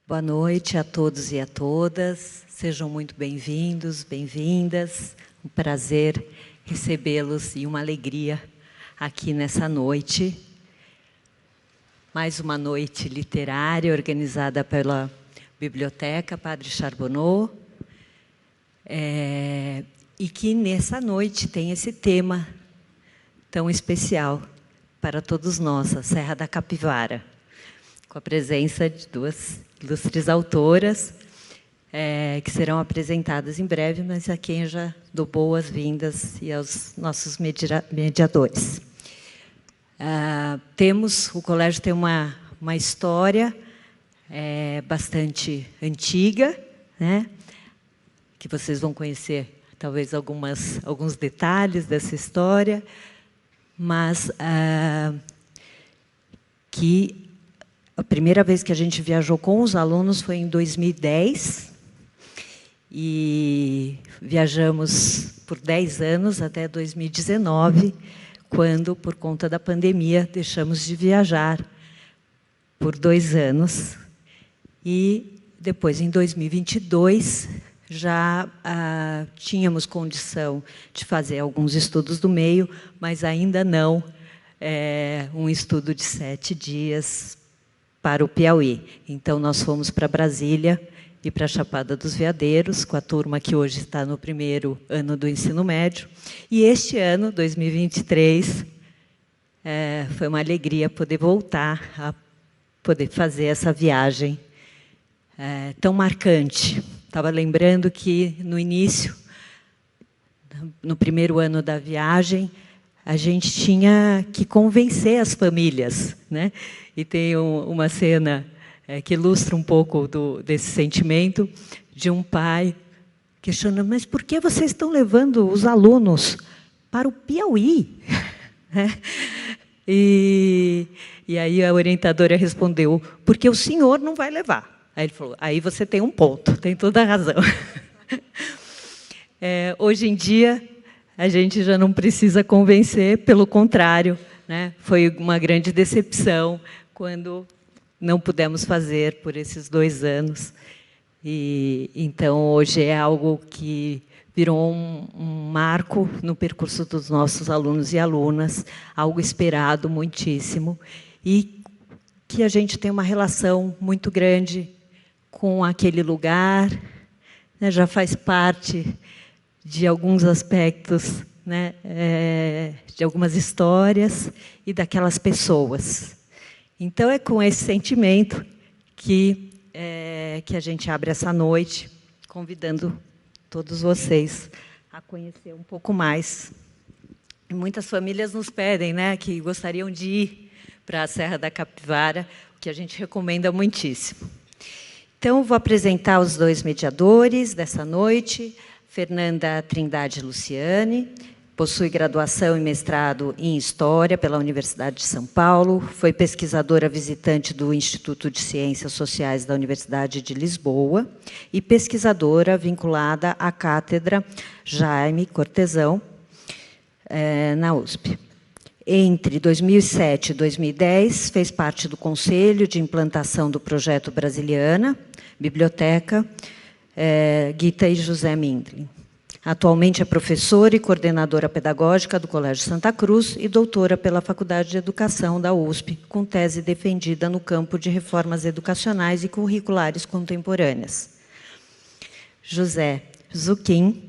Boa noite a todos e a todas. Sejam muito bem-vindos, bem-vindas. Um prazer recebê-los e uma alegria aqui nessa noite. Mais uma noite literária organizada pela Biblioteca Padre Charbonneau. E que nessa noite tem esse tema tão especial para todos nós, a Serra da Capivara, com a presença de duas ilustres autoras, que serão apresentadas em breve, mas a quem eu já dou boas-vindas e aos nossos mediadores. O colégio tem uma história bastante antiga, né? Que vocês vão conhecer, talvez, alguns detalhes dessa história, mas que a primeira vez que a gente viajou com os alunos foi em 2010, e viajamos por 10 anos até 2019, quando, por conta da pandemia, deixamos de viajar por 2 anos. E depois, em 2022, já tínhamos condição de fazer alguns estudos do meio, mas ainda não um estudo de 7 dias para o Piauí. Então, nós fomos para Brasília e para a Chapada dos Veadeiros, com a turma que hoje está no primeiro ano do ensino médio. E este ano, 2023, foi uma alegria poder voltar a poder fazer essa viagem tão marcante. Estava lembrando que, no início, no primeiro ano da viagem, a gente tinha que convencer as famílias, né? E tem uma cena que ilustra um pouco desse sentimento, de um pai questionando: mas por que vocês estão levando os alunos para o Piauí? E aí a orientadora respondeu: porque o senhor não vai levar. Aí ele falou: aí você tem um ponto, tem toda a razão. Hoje em dia, a gente já não precisa convencer, pelo contrário, né? Foi uma grande decepção quando não pudemos fazer por esses 2 anos. E então, hoje é algo que virou um marco no percurso dos nossos alunos e alunas, algo esperado muitíssimo, e que a gente tem uma relação muito grande com aquele lugar, né? Já faz parte de alguns aspectos, né? De algumas histórias e daquelas pessoas. Então, é com esse sentimento que a gente abre essa noite, convidando todos vocês a conhecer um pouco mais. E muitas famílias nos pedem, né, que gostariam de ir para a Serra da Capivara, o que a gente recomenda muitíssimo. Então, vou apresentar os 2 mediadores dessa noite. Fernanda Trindade Luciane possui graduação e mestrado em História pela Universidade de São Paulo, foi pesquisadora visitante do Instituto de Ciências Sociais da Universidade de Lisboa e pesquisadora vinculada à Cátedra Jaime Cortesão, na USP. Entre 2007 e 2010, fez parte do Conselho de Implantação do Projeto Brasiliana, Biblioteca, Gita e José Mindlin. Atualmente é professora e coordenadora pedagógica do Colégio Santa Cruz e doutora pela Faculdade de Educação da USP, com tese defendida no campo de reformas educacionais e curriculares contemporâneas. José Zuquim,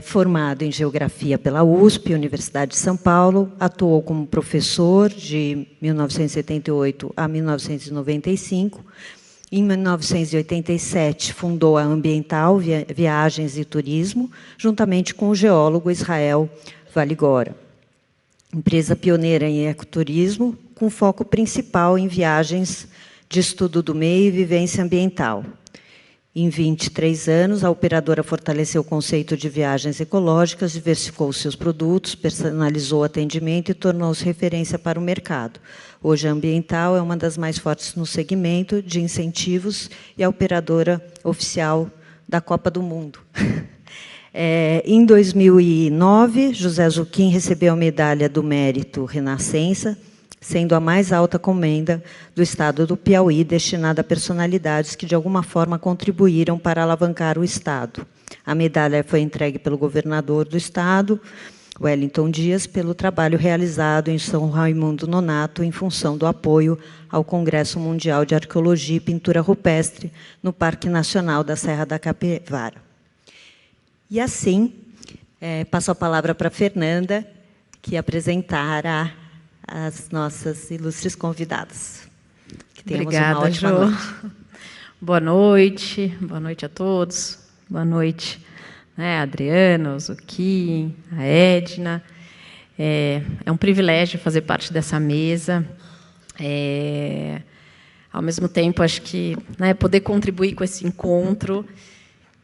formado em Geografia pela USP, Universidade de São Paulo, atuou como professor de 1978 a 1995. Em 1987, fundou a Ambiental Viagens e Turismo, juntamente com o geólogo Israel Valigora. Empresa pioneira em ecoturismo, com foco principal em viagens de estudo do meio e vivência ambiental. Em 23 anos, a operadora fortaleceu o conceito de viagens ecológicas, diversificou seus produtos, personalizou o atendimento e tornou-se referência para o mercado. Hoje, a Ambiental é uma das mais fortes no segmento de incentivos e a operadora oficial da Copa do Mundo. Em 2009, José Zuquim recebeu a Medalha do Mérito Renascença, sendo a mais alta comenda do Estado do Piauí, destinada a personalidades que, de alguma forma, contribuíram para alavancar o Estado. A medalha foi entregue pelo governador do Estado, Wellington Dias, pelo trabalho realizado em São Raimundo Nonato em função do apoio ao Congresso Mundial de Arqueologia e Pintura Rupestre no Parque Nacional da Serra da Capivara. E assim, passo a palavra para a Fernanda, que apresentará as nossas ilustres convidadas. Que tenhamos Obrigada, uma ótima noite. Boa noite a todos. Boa noite, a Adriana, o Zucchi, a Edna. É um privilégio fazer parte dessa mesa. Ao mesmo tempo, acho que poder contribuir com esse encontro,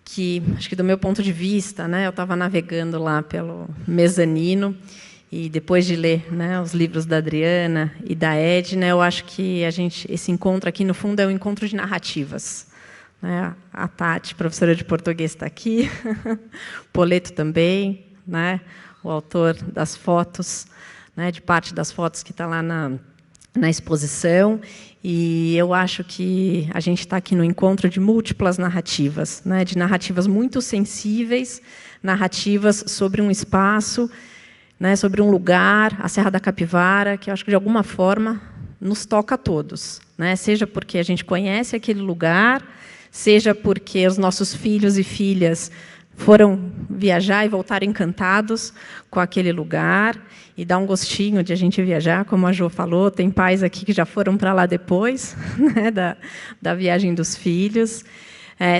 que, acho que do meu ponto de vista, eu estava navegando lá pelo mezanino, e depois de ler os livros da Adriana e da Edna, eu acho que esse encontro aqui, no fundo, é um encontro de narrativas. A Tati, professora de português, está aqui, o Poleto também, o autor das fotos, de parte das fotos que está lá na exposição, e eu acho que a gente está aqui no encontro de múltiplas narrativas, de narrativas muito sensíveis, narrativas sobre um espaço, sobre um lugar, a Serra da Capivara, que eu acho que, de alguma forma, nos toca a todos. Seja porque a gente conhece aquele lugar, seja porque os nossos filhos e filhas foram viajar e voltaram encantados com aquele lugar, e dá um gostinho de a gente viajar, como a Jo falou, tem pais aqui que já foram para lá depois da viagem dos filhos.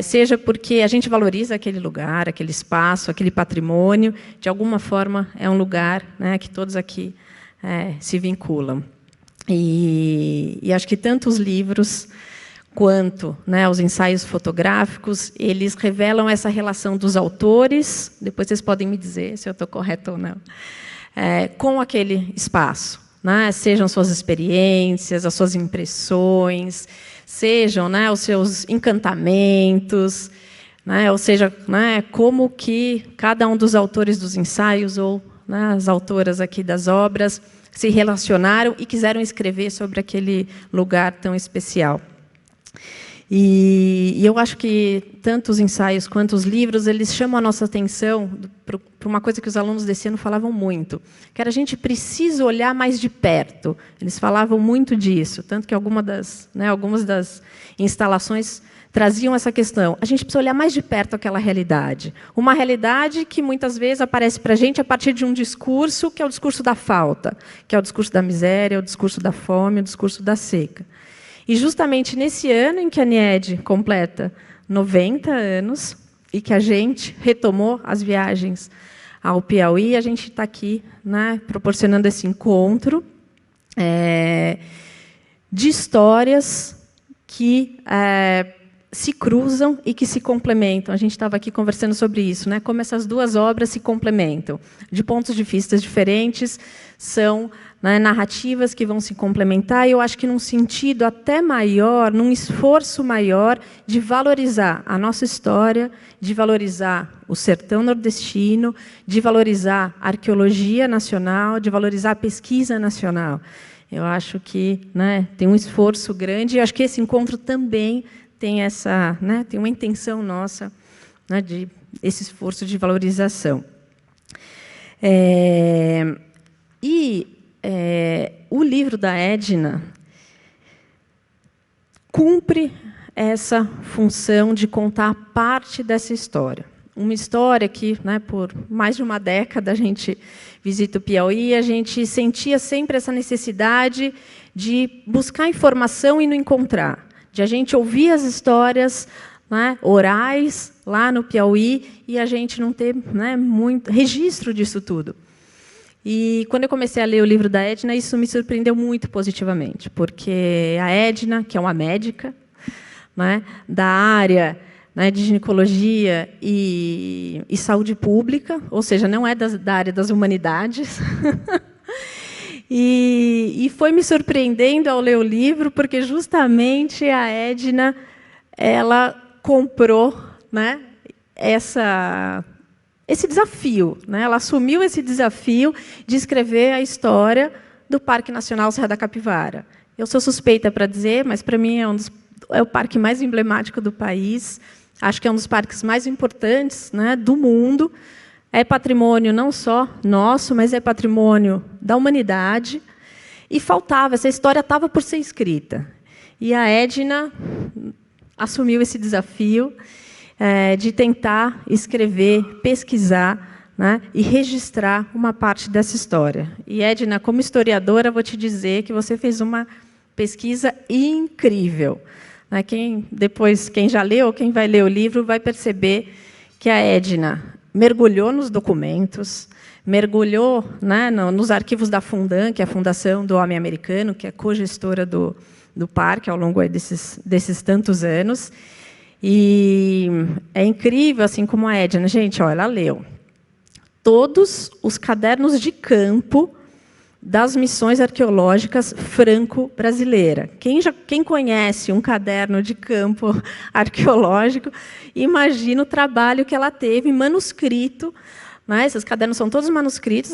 Seja porque a gente valoriza aquele lugar, aquele espaço, aquele patrimônio, de alguma forma é um lugar que todos aqui se vinculam. E acho que tanto os livros quanto os ensaios fotográficos, eles revelam essa relação dos autores, depois vocês podem me dizer se eu estou correta ou não, com aquele espaço. Sejam suas experiências, as suas impressões, sejam os seus encantamentos, ou seja, como que cada um dos autores dos ensaios ou as autoras aqui das obras se relacionaram e quiseram escrever sobre aquele lugar tão especial. E eu acho que tanto os ensaios quanto os livros, eles chamam a nossa atenção para uma coisa que os alunos desse ano falavam muito, que era a gente precisa olhar mais de perto. Eles falavam muito disso, tanto que algumas das instalações traziam essa questão. A gente precisa olhar mais de perto aquela realidade. Uma realidade que, muitas vezes, aparece para a gente a partir de um discurso, que é o discurso da falta, que é o discurso da miséria, o discurso da fome, o discurso da seca. E, justamente nesse ano em que a NIED completa 90 anos e que a gente retomou as viagens ao Piauí, a gente está aqui proporcionando esse encontro de histórias que se cruzam e que se complementam. A gente estava aqui conversando sobre isso, como essas duas obras se complementam. De pontos de vista diferentes, são narrativas que vão se complementar, e eu acho que num sentido até maior, num esforço maior de valorizar a nossa história, de valorizar o sertão nordestino, de valorizar a arqueologia nacional, de valorizar a pesquisa nacional. Eu acho que tem um esforço grande, e acho que esse encontro também tem tem uma intenção nossa de esse esforço de valorização. O livro da Edna cumpre essa função de contar parte dessa história. Uma história que, por mais de uma década, a gente visita o Piauí, a gente sentia sempre essa necessidade de buscar informação e não encontrar, de a gente ouvir as histórias orais lá no Piauí e a gente não ter muito registro disso tudo. E, quando eu comecei a ler o livro da Edna, isso me surpreendeu muito positivamente, porque a Edna, que é uma médica da área de ginecologia e saúde pública, ou seja, não é da área das humanidades, e foi me surpreendendo ao ler o livro, porque justamente a Edna ela comprou esse desafio, ela assumiu esse desafio de escrever a história do Parque Nacional Serra da Capivara. Eu sou suspeita para dizer, mas, para mim, é o parque mais emblemático do país. Acho que é um dos parques mais importantes, né, do mundo. É patrimônio não só nosso, mas é patrimônio da humanidade. E faltava, essa história estava por ser escrita. E a Edna assumiu esse desafio de tentar escrever, pesquisar, né, e registrar uma parte dessa história. E, Edna, como historiadora, vou te dizer que você fez uma pesquisa incrível. Quem já leu, quem vai ler o livro, vai perceber que a Edna mergulhou nos documentos, mergulhou, né, nos arquivos da Fundan, que é a Fundação do Homem Americano, que é cogestora do parque ao longo desses tantos anos. E é incrível, assim como a Edna, gente, ela leu todos os cadernos de campo das missões arqueológicas franco-brasileiras. Quem conhece um caderno de campo arqueológico, imagina o trabalho que ela teve manuscrito. Né? Esses cadernos são todos manuscritos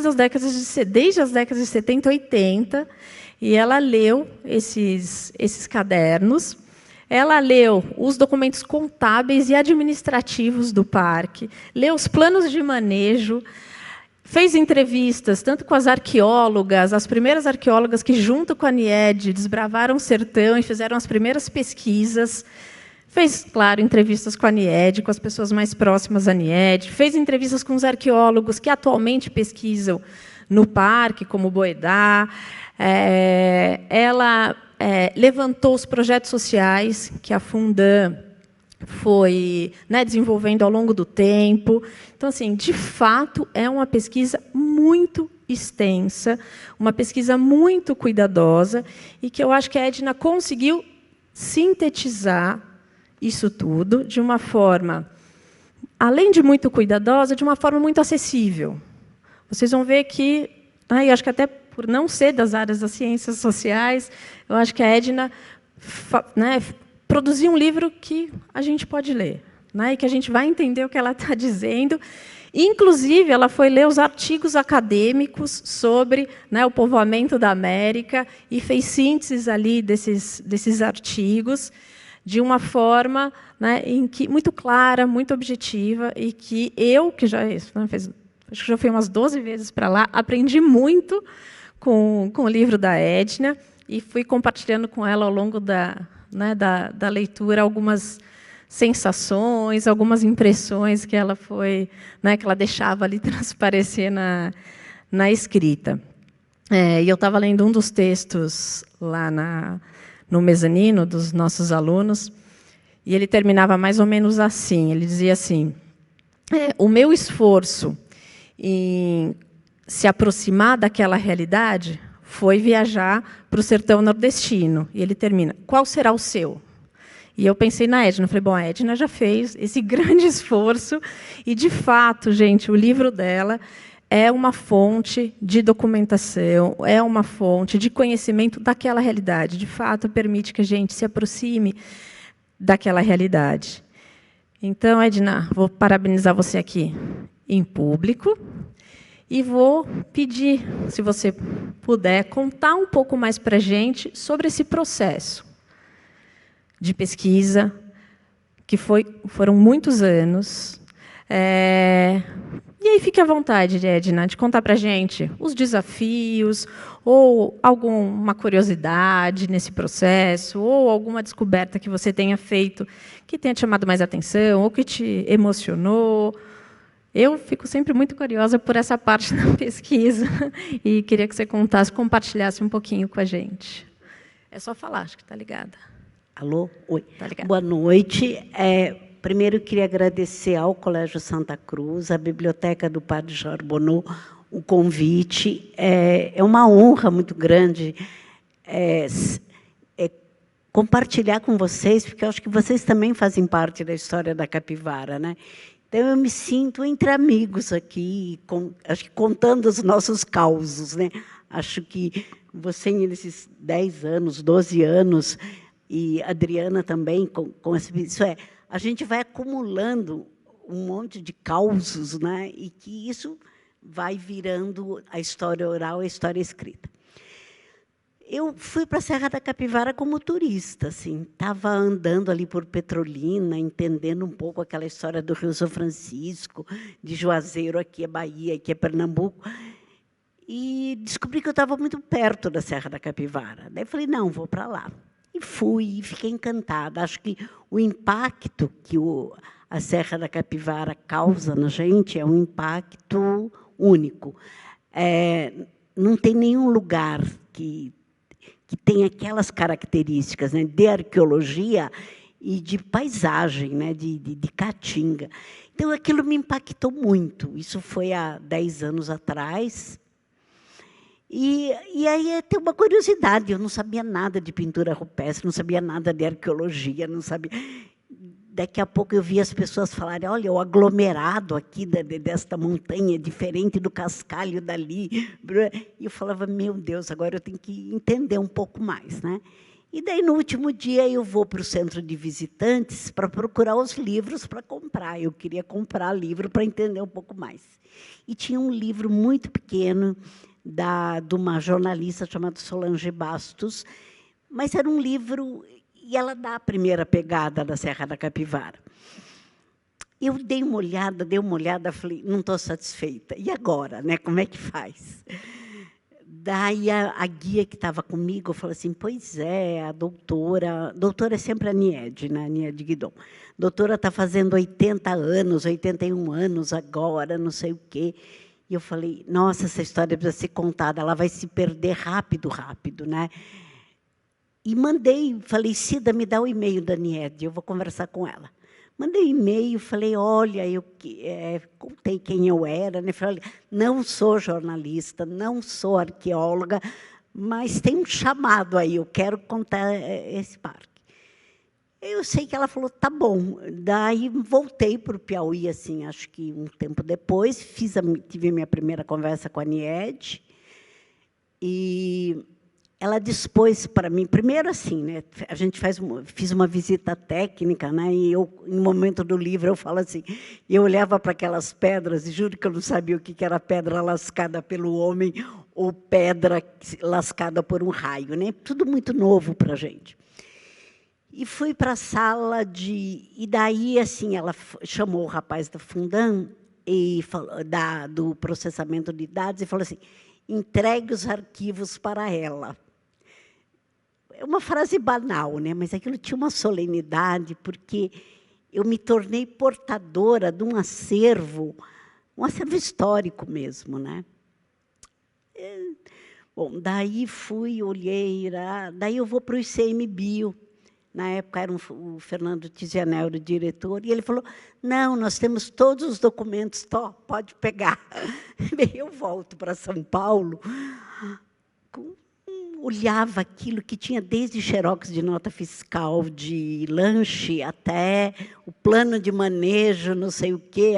desde as décadas de 70 e 80, e ela leu esses cadernos. Ela leu os documentos contábeis e administrativos do parque, leu os planos de manejo, fez entrevistas tanto com as arqueólogas, as primeiras arqueólogas que, junto com a Nied, desbravaram o sertão e fizeram as primeiras pesquisas. Fez, claro, entrevistas com a Nied, com as pessoas mais próximas à Nied. Fez entrevistas com os arqueólogos que atualmente pesquisam no parque, como o Boedá. Ela levantou os projetos sociais que a Fundan foi, né, desenvolvendo ao longo do tempo. Então, assim, de fato, é uma pesquisa muito extensa, uma pesquisa muito cuidadosa, e que eu acho que a Edna conseguiu sintetizar isso tudo de uma forma, além de muito cuidadosa, de uma forma muito acessível. Vocês vão ver que, eu acho que até por não ser das áreas das ciências sociais, eu acho que a Edna, né, produziu um livro que a gente pode ler, né, e que a gente vai entender o que ela está dizendo. Inclusive, ela foi ler os artigos acadêmicos sobre, né, o povoamento da América e fez sínteses ali desses artigos de uma forma, né, muito clara, muito objetiva, e que eu, que já, né, acho que já fui umas 12 vezes para lá, aprendi muito com o livro da Edna e fui compartilhando com ela ao longo da leitura algumas sensações, algumas impressões que ela foi, né, que ela deixava ali transparecer na escrita. E eu estava lendo um dos textos lá no mezanino dos nossos alunos, e ele terminava mais ou menos assim. Ele dizia assim: o meu esforço em se aproximar daquela realidade foi viajar para o sertão nordestino. E ele termina: qual será o seu? E eu pensei na Edna. Falei, bom, a Edna já fez esse grande esforço, e, de fato, gente, o livro dela é uma fonte de documentação, é uma fonte de conhecimento daquela realidade. De fato, permite que a gente se aproxime daquela realidade. Então, Edna, vou parabenizar você aqui em público e vou pedir, se você puder, contar um pouco mais para a gente sobre esse processo de pesquisa, que foram muitos anos. E aí, fique à vontade, Edna, de contar para a gente os desafios, ou alguma curiosidade nesse processo, ou alguma descoberta que você tenha feito que tenha te chamado mais atenção, ou que te emocionou. Eu fico sempre muito curiosa por essa parte da pesquisa e queria que você compartilhasse um pouquinho com a gente. É só falar, acho que está ligada. Alô? Oi. Tá ligada. Boa noite. Primeiro, queria agradecer ao Colégio Santa Cruz, à Biblioteca do Padre Charbonneau, o convite. É uma honra muito grande compartilhar com vocês, porque eu acho que vocês também fazem parte da história da capivara, né? Então, eu me sinto entre amigos aqui, acho que contando os nossos causos, né? Acho que você, nesses 10 anos, 12 anos, e a Adriana também, isso a gente vai acumulando um monte de causos, né? E que isso vai virando a história oral, a história escrita. Eu fui para a Serra da Capivara como turista, assim, estava andando ali por Petrolina, entendendo um pouco aquela história do Rio São Francisco, de Juazeiro, aqui é Bahia, aqui é Pernambuco, e descobri que eu estava muito perto da Serra da Capivara. Daí falei, não, vou para lá. E fui, e fiquei encantada. Acho que o impacto que a Serra da Capivara causa na gente é um impacto único. Não tem nenhum lugar que tem aquelas características, né, de arqueologia e de paisagem, né, de caatinga. Então, aquilo me impactou muito. Isso foi há 10 anos atrás. E aí tem uma curiosidade, eu não sabia nada de pintura rupestre, não sabia nada de arqueologia, não sabia. Daqui a pouco eu vi as pessoas falarem, olha, o aglomerado aqui desta montanha é diferente do cascalho dali. E eu falava, meu Deus, agora eu tenho que entender um pouco mais, né? E daí, no último dia, eu vou para o centro de visitantes para procurar os livros para comprar. Eu queria comprar livro para entender um pouco mais. E tinha um livro muito pequeno de uma jornalista chamada Solange Bastos, mas era um livro... E ela dá a primeira pegada da Serra da Capivara. Eu dei uma olhada, falei, não estou satisfeita. E agora, né? Como é que faz? Daí a guia que estava comigo falou assim, pois é, a doutora é sempre a Niede, né? A Niede Guidon. A doutora está fazendo 80 anos, 81 anos agora, não sei o quê. E eu falei, nossa, essa história precisa ser contada, ela vai se perder rápido, né? E mandei, falei, Cida, me dá o e-mail da Niede, eu vou conversar com ela. Mandei e-mail, falei, olha, eu contei quem eu era, né? Falei, não sou jornalista, não sou arqueóloga, mas tem um chamado aí, eu quero contar esse parque. Eu sei que ela falou, tá bom. Daí voltei para o Piauí, assim, acho que um tempo depois, tive a minha primeira conversa com a Niede, e ela dispôs para mim, primeiro assim, né, a gente fiz uma visita técnica, né, e eu, no momento do livro, eu falo assim, eu olhava para aquelas pedras, e juro que eu não sabia o que era pedra lascada pelo homem ou pedra lascada por um raio, né, tudo muito novo para a gente. E fui para a sala e daí, assim, ela chamou o rapaz da Fundam, do processamento de dados, e falou assim, entregue os arquivos para ela. É uma frase banal, né? Mas aquilo tinha uma solenidade, porque eu me tornei portadora de um acervo histórico mesmo, né? Bom, daí olhei, daí eu vou para o ICMBio. Na época era o Fernando Tizianel, o diretor, e ele falou, não, nós temos todos os documentos, pode pegar. Eu volto para São Paulo, olhava aquilo que tinha desde xerox de nota fiscal, de lanche, até o plano de manejo, não sei o quê.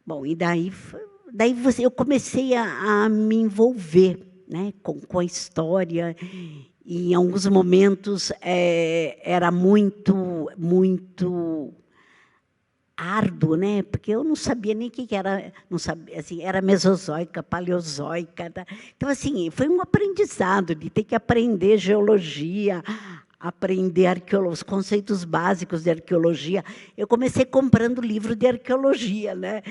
Bom, e daí eu comecei a me envolver, né, com a história. E, em alguns momentos, era muito árduo, né? Porque eu não sabia nem o que era, não sabia, assim, era mesozoica, paleozoica. Tá? Então, assim, foi um aprendizado de ter que aprender geologia, aprender os conceitos básicos de arqueologia. Eu comecei comprando livro de arqueologia, né?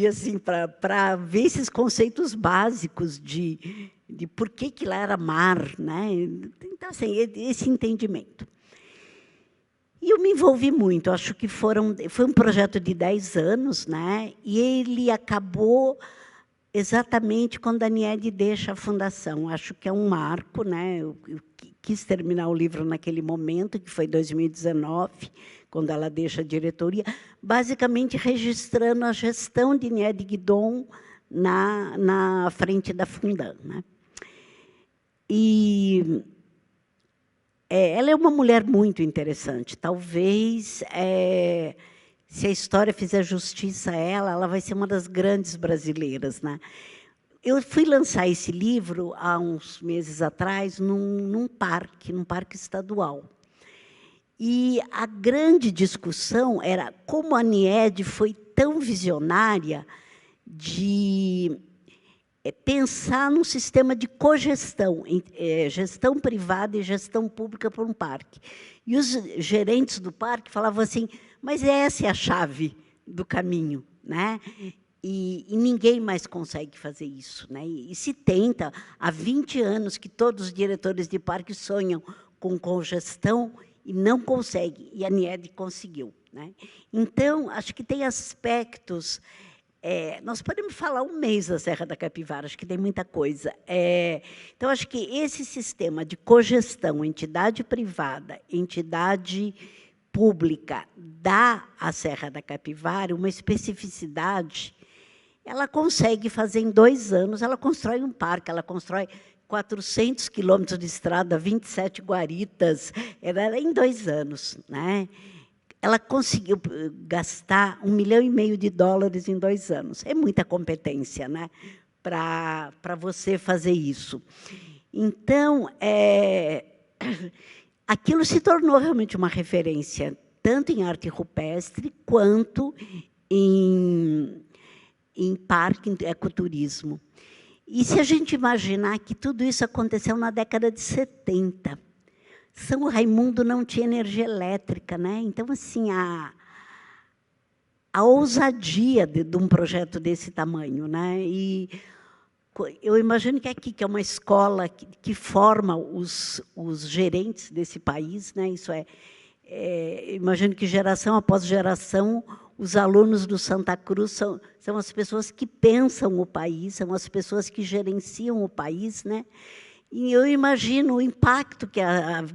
Assim, para ver esses conceitos básicos de por que lá era mar, né? Então, assim, esse entendimento. E eu me envolvi muito, acho que foi um projeto de 10 anos, né? E ele acabou exatamente quando a Niede deixa a fundação. Acho que é um marco, né? Eu quis terminar o livro naquele momento, que foi 2019, quando ela deixa a diretoria, basicamente registrando a gestão de Niede Guidon na frente da Fundam, né? E ela é uma mulher muito interessante. Talvez, se a história fizer justiça a ela, ela vai ser uma das grandes brasileiras, né? Eu fui lançar esse livro há uns meses atrás num parque estadual. E a grande discussão era como a Niede foi tão visionária de pensar num sistema de cogestão, gestão privada e gestão pública para um parque. E os gerentes do parque falavam assim, mas essa é a chave do caminho, né? E ninguém mais consegue fazer isso, né? E se tenta, há 20 anos que todos os diretores de parque sonham com cogestão e não conseguem, e a NIED conseguiu, né? Então, acho que tem aspectos... nós podemos falar um mês da Serra da Capivara, acho que tem muita coisa. Então, acho que esse sistema de cogestão, entidade privada, entidade pública, dá à Serra da Capivara uma especificidade. Ela consegue fazer em 2 anos, ela constrói um parque, ela constrói 400 quilômetros de estrada, 27 guaritas, era em 2 anos, né? Ela conseguiu gastar $1,5 milhão em 2 anos. É muita competência, né, para você fazer isso. Então, aquilo se tornou realmente uma referência, tanto em arte rupestre, quanto em parque, em ecoturismo. E se a gente imaginar que tudo isso aconteceu na década de 70, São Raimundo não tinha energia elétrica, né? Então, assim, a ousadia de um projeto desse tamanho, né? E eu imagino que aqui, que é uma escola que forma os gerentes desse país, né? Isso imagino que geração após geração, os alunos do Santa Cruz são as pessoas que pensam o país, são as pessoas que gerenciam o país, né? E eu imagino o impacto que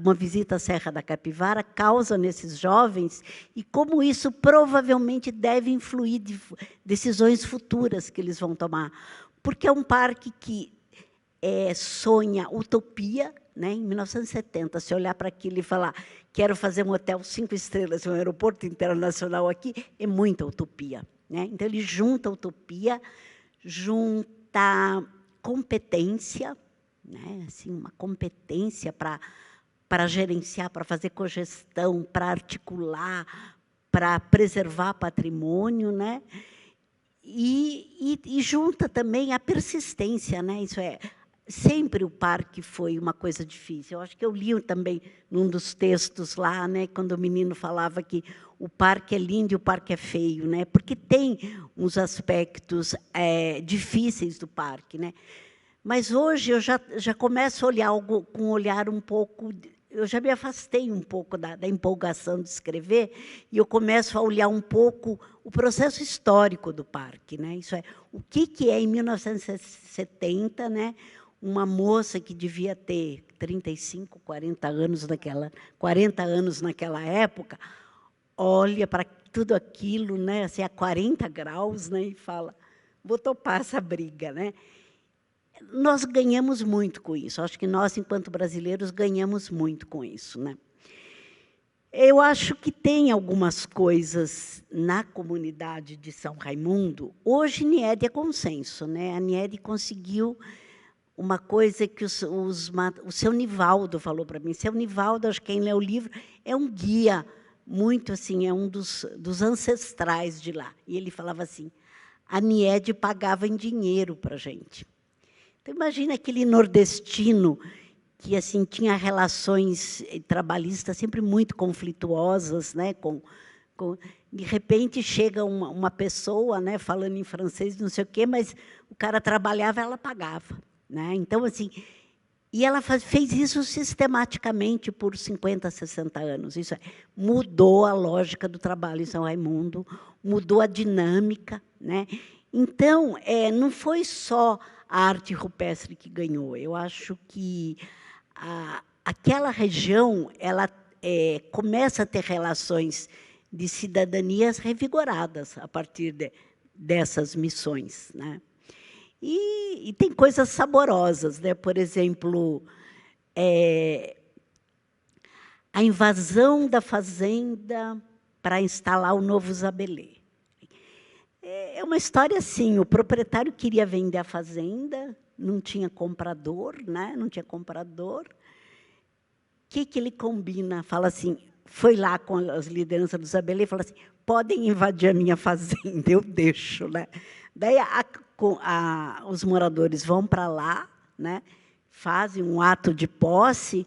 uma visita à Serra da Capivara causa nesses jovens e como isso provavelmente deve influir de decisões futuras que eles vão tomar. Porque é um parque que sonha utopia, né? Em 1970, se olhar para aquilo e falar quero fazer um hotel 5 estrelas, um aeroporto internacional aqui, é muita utopia, né? Então, ele junta utopia, junta competência, né? Assim, uma competência para gerenciar, para fazer cogestão, para articular, para preservar patrimônio, né? E junta também a persistência, né? Isso sempre o parque foi uma coisa difícil. Eu acho que eu li também num dos textos lá, né, quando o menino falava que o parque é lindo e o parque é feio, né? Porque tem uns aspectos difíceis do parque, né? Mas hoje eu já começo a olhar algo com um olhar um pouco... Eu já me afastei um pouco da empolgação de escrever e eu começo a olhar um pouco o processo histórico do parque, né? Isso o que é, em 1970, né, uma moça que devia ter 35, 40 anos 40 anos naquela época, olha para tudo aquilo, né, assim, a 40 graus, né, e fala, vou topar essa briga, né? Nós ganhamos muito com isso. Acho que nós, enquanto brasileiros, ganhamos muito com isso, né? Eu acho que tem algumas coisas na comunidade de São Raimundo. Hoje, NIED é consenso, né? A NIED conseguiu uma coisa que o seu Nivaldo falou para mim. Seu Nivaldo, acho que quem lê o livro, é um guia muito assim, é um dos ancestrais de lá. E ele falava assim, a NIED pagava em dinheiro para a gente. Então, imagina aquele nordestino que assim, tinha relações trabalhistas sempre muito conflituosas, né? De repente, chega uma pessoa, né, falando em francês, não sei o quê, mas o cara trabalhava, ela pagava, né? Então, assim, e ela fez isso sistematicamente por 50, 60 anos. Isso mudou a lógica do trabalho em São Raimundo, mudou a dinâmica, né? Então, não foi só a arte rupestre que ganhou. Eu acho que aquela região ela começa a ter relações de cidadanias revigoradas a partir dessas missões, né? E tem coisas saborosas, né? Por exemplo, a invasão da fazenda para instalar o novo Zabelê. É uma história assim, o proprietário queria vender a fazenda, não tinha comprador, né? Não tinha comprador. O que ele combina? Fala assim, foi lá com as lideranças do Zabelê e fala assim, podem invadir a minha fazenda, eu deixo, né? Daí os moradores vão para lá, né, fazem um ato de posse,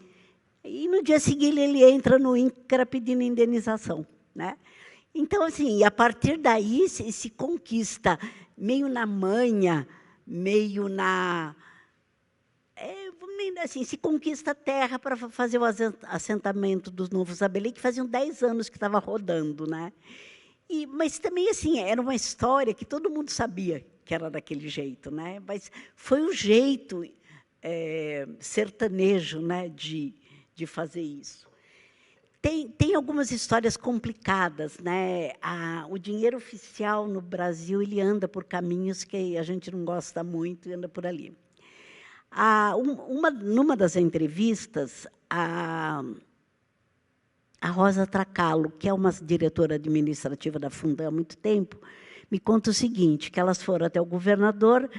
e, no dia seguinte, ele entra no INCRA pedindo indenização, né? Então, assim, a partir daí, se conquista, meio na manha, meio na... assim, se conquista a terra para fazer o assentamento dos novos Abelê, que faziam 10 anos que estava rodando, né? Mas também, assim, era uma história que todo mundo sabia que era daquele jeito, né? Mas foi o jeito sertanejo, né, de fazer isso. Tem algumas histórias complicadas, né? O dinheiro oficial no Brasil ele anda por caminhos que a gente não gosta muito e anda por ali. Numa das entrevistas, a Rosa Tracalo, que é uma diretora administrativa da Fundam há muito tempo, me conta o seguinte, que elas foram até o governador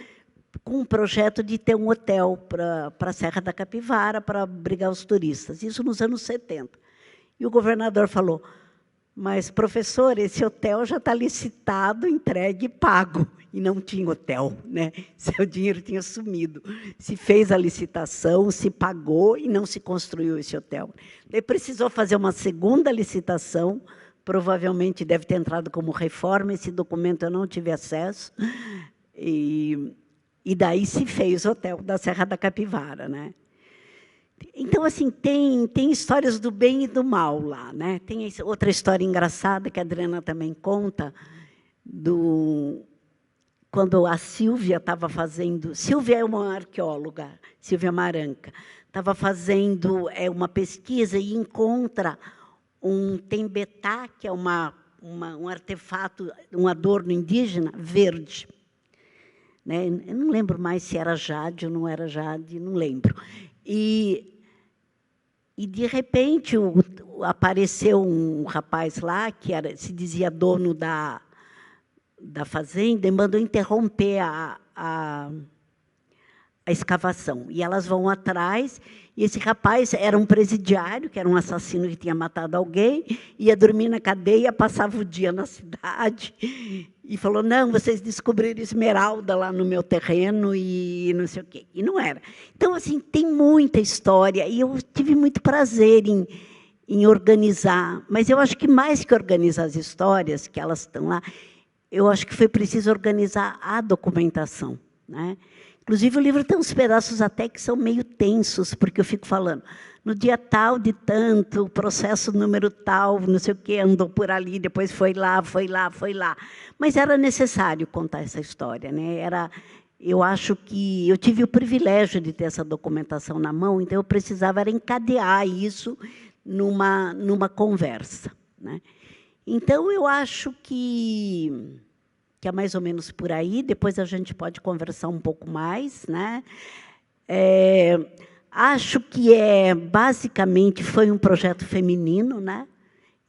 com um projeto de ter um hotel para a Serra da Capivara, para abrigar os turistas, isso nos anos 70. E o governador falou, mas, professor, esse hotel já está licitado, entregue e pago. E não tinha hotel, né? Seu dinheiro tinha sumido. Se fez a licitação, se pagou e não se construiu esse hotel. Ele precisou fazer uma segunda licitação, provavelmente deve ter entrado como reforma, esse documento eu não tive acesso, e daí se fez o hotel da Serra da Capivara, né? Então, assim, tem histórias do bem e do mal lá, né? Tem outra história engraçada que a Adriana também conta, quando a Silvia estava fazendo... Silvia é uma arqueóloga, Silvia Maranca, estava fazendo uma pesquisa e encontra um tembetá, que é um artefato, um adorno indígena, verde. Né? Eu não lembro mais se era jade ou não era jade, não lembro. E de repente, apareceu um rapaz lá, que se dizia dono da fazenda, e mandou interromper a escavação. E elas vão atrás, e esse rapaz era um presidiário, que era um assassino que tinha matado alguém, ia dormir na cadeia, passava o dia na cidade, e falou, não, vocês descobriram esmeralda lá no meu terreno, e não sei o quê. E não era. Então, assim, tem muita história, e eu tive muito prazer em organizar, mas eu acho que mais que organizar as histórias, que elas estão lá, eu acho que foi preciso organizar a documentação, né? Inclusive, o livro tem uns pedaços até que são meio tensos, porque eu fico falando, no dia tal de tanto, processo número tal, não sei o quê, andou por ali, depois foi lá, foi lá, foi lá. Mas era necessário contar essa história, né? Eu acho que eu tive o privilégio de ter essa documentação na mão, então eu precisava era encadear isso numa conversa, né? Então, eu acho que é mais ou menos por aí, depois a gente pode conversar um pouco mais, né? Acho que basicamente foi um projeto feminino, né?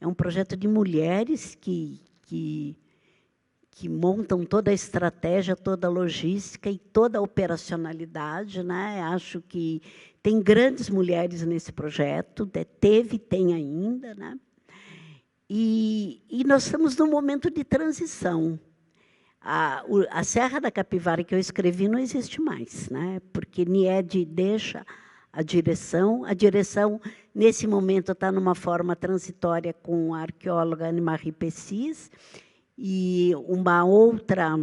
É um projeto de mulheres que montam toda a estratégia, toda a logística e toda a operacionalidade, né? Acho que tem grandes mulheres nesse projeto, teve e tem ainda, né? E nós estamos num momento de transição. A Serra da Capivara que eu escrevi não existe mais, né? Porque NIED deixa a direção, nesse momento, está numa forma transitória com a arqueóloga Anne-Marie Pessis, e uma outra,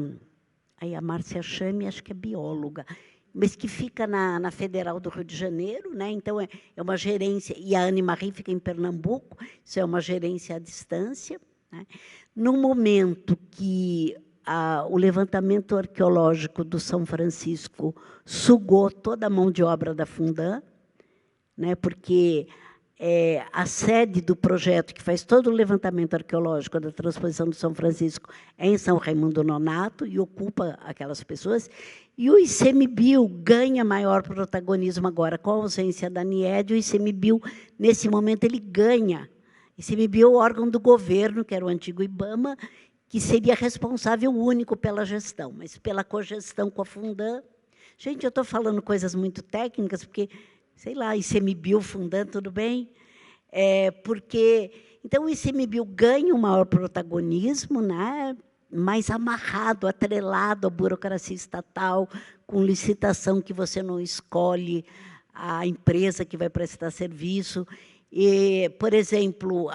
aí a Márcia Chame, acho que é bióloga, mas que fica na Federal do Rio de Janeiro, né? Então, é uma gerência, e a Anne-Marie fica em Pernambuco, isso é uma gerência à distância, né? No momento que o levantamento arqueológico do São Francisco sugou toda a mão de obra da Fundam, né? Porque a sede do projeto, que faz todo o levantamento arqueológico da transposição do São Francisco, é em São Raimundo Nonato, e ocupa aquelas pessoas, e o ICMBio ganha maior protagonismo agora, com a ausência da NIED, o ICMBio, nesse momento, ele ganha. O ICMBio é o órgão do governo, que era o antigo IBAMA, que seria responsável único pela gestão, mas pela cogestão com a Fundam. Gente, eu estou falando coisas muito técnicas, porque, sei lá, ICMBio, Fundam, tudo bem? Então, o ICMBio ganha um maior protagonismo, né? mais amarrado, atrelado à burocracia estatal, com licitação que você não escolhe a empresa que vai prestar serviço. E, por exemplo,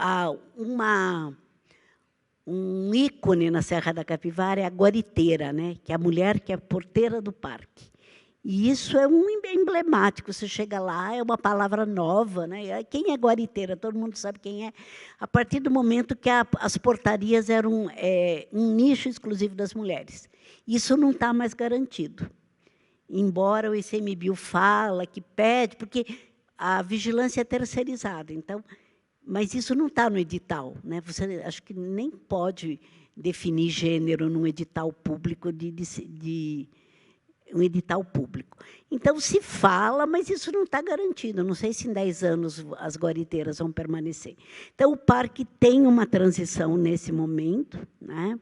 um ícone na Serra da Capivara é a guariteira, né? Que é a mulher que é porteira do parque. E isso é emblemático. Você chega lá, é uma palavra nova, né? Quem é guariteira? Todo mundo sabe quem é. A partir do momento que as portarias eram um nicho exclusivo das mulheres. Isso não está mais garantido. Embora o ICMBio fala que pede, porque a vigilância é terceirizada. Então, mas isso não está no edital, né? Você acho que nem pode definir gênero num edital público um edital público. Então, se fala, mas isso não está garantido. Não sei se em 10 anos as guariteiras vão permanecer. Então, o parque tem uma transição nesse momento, né?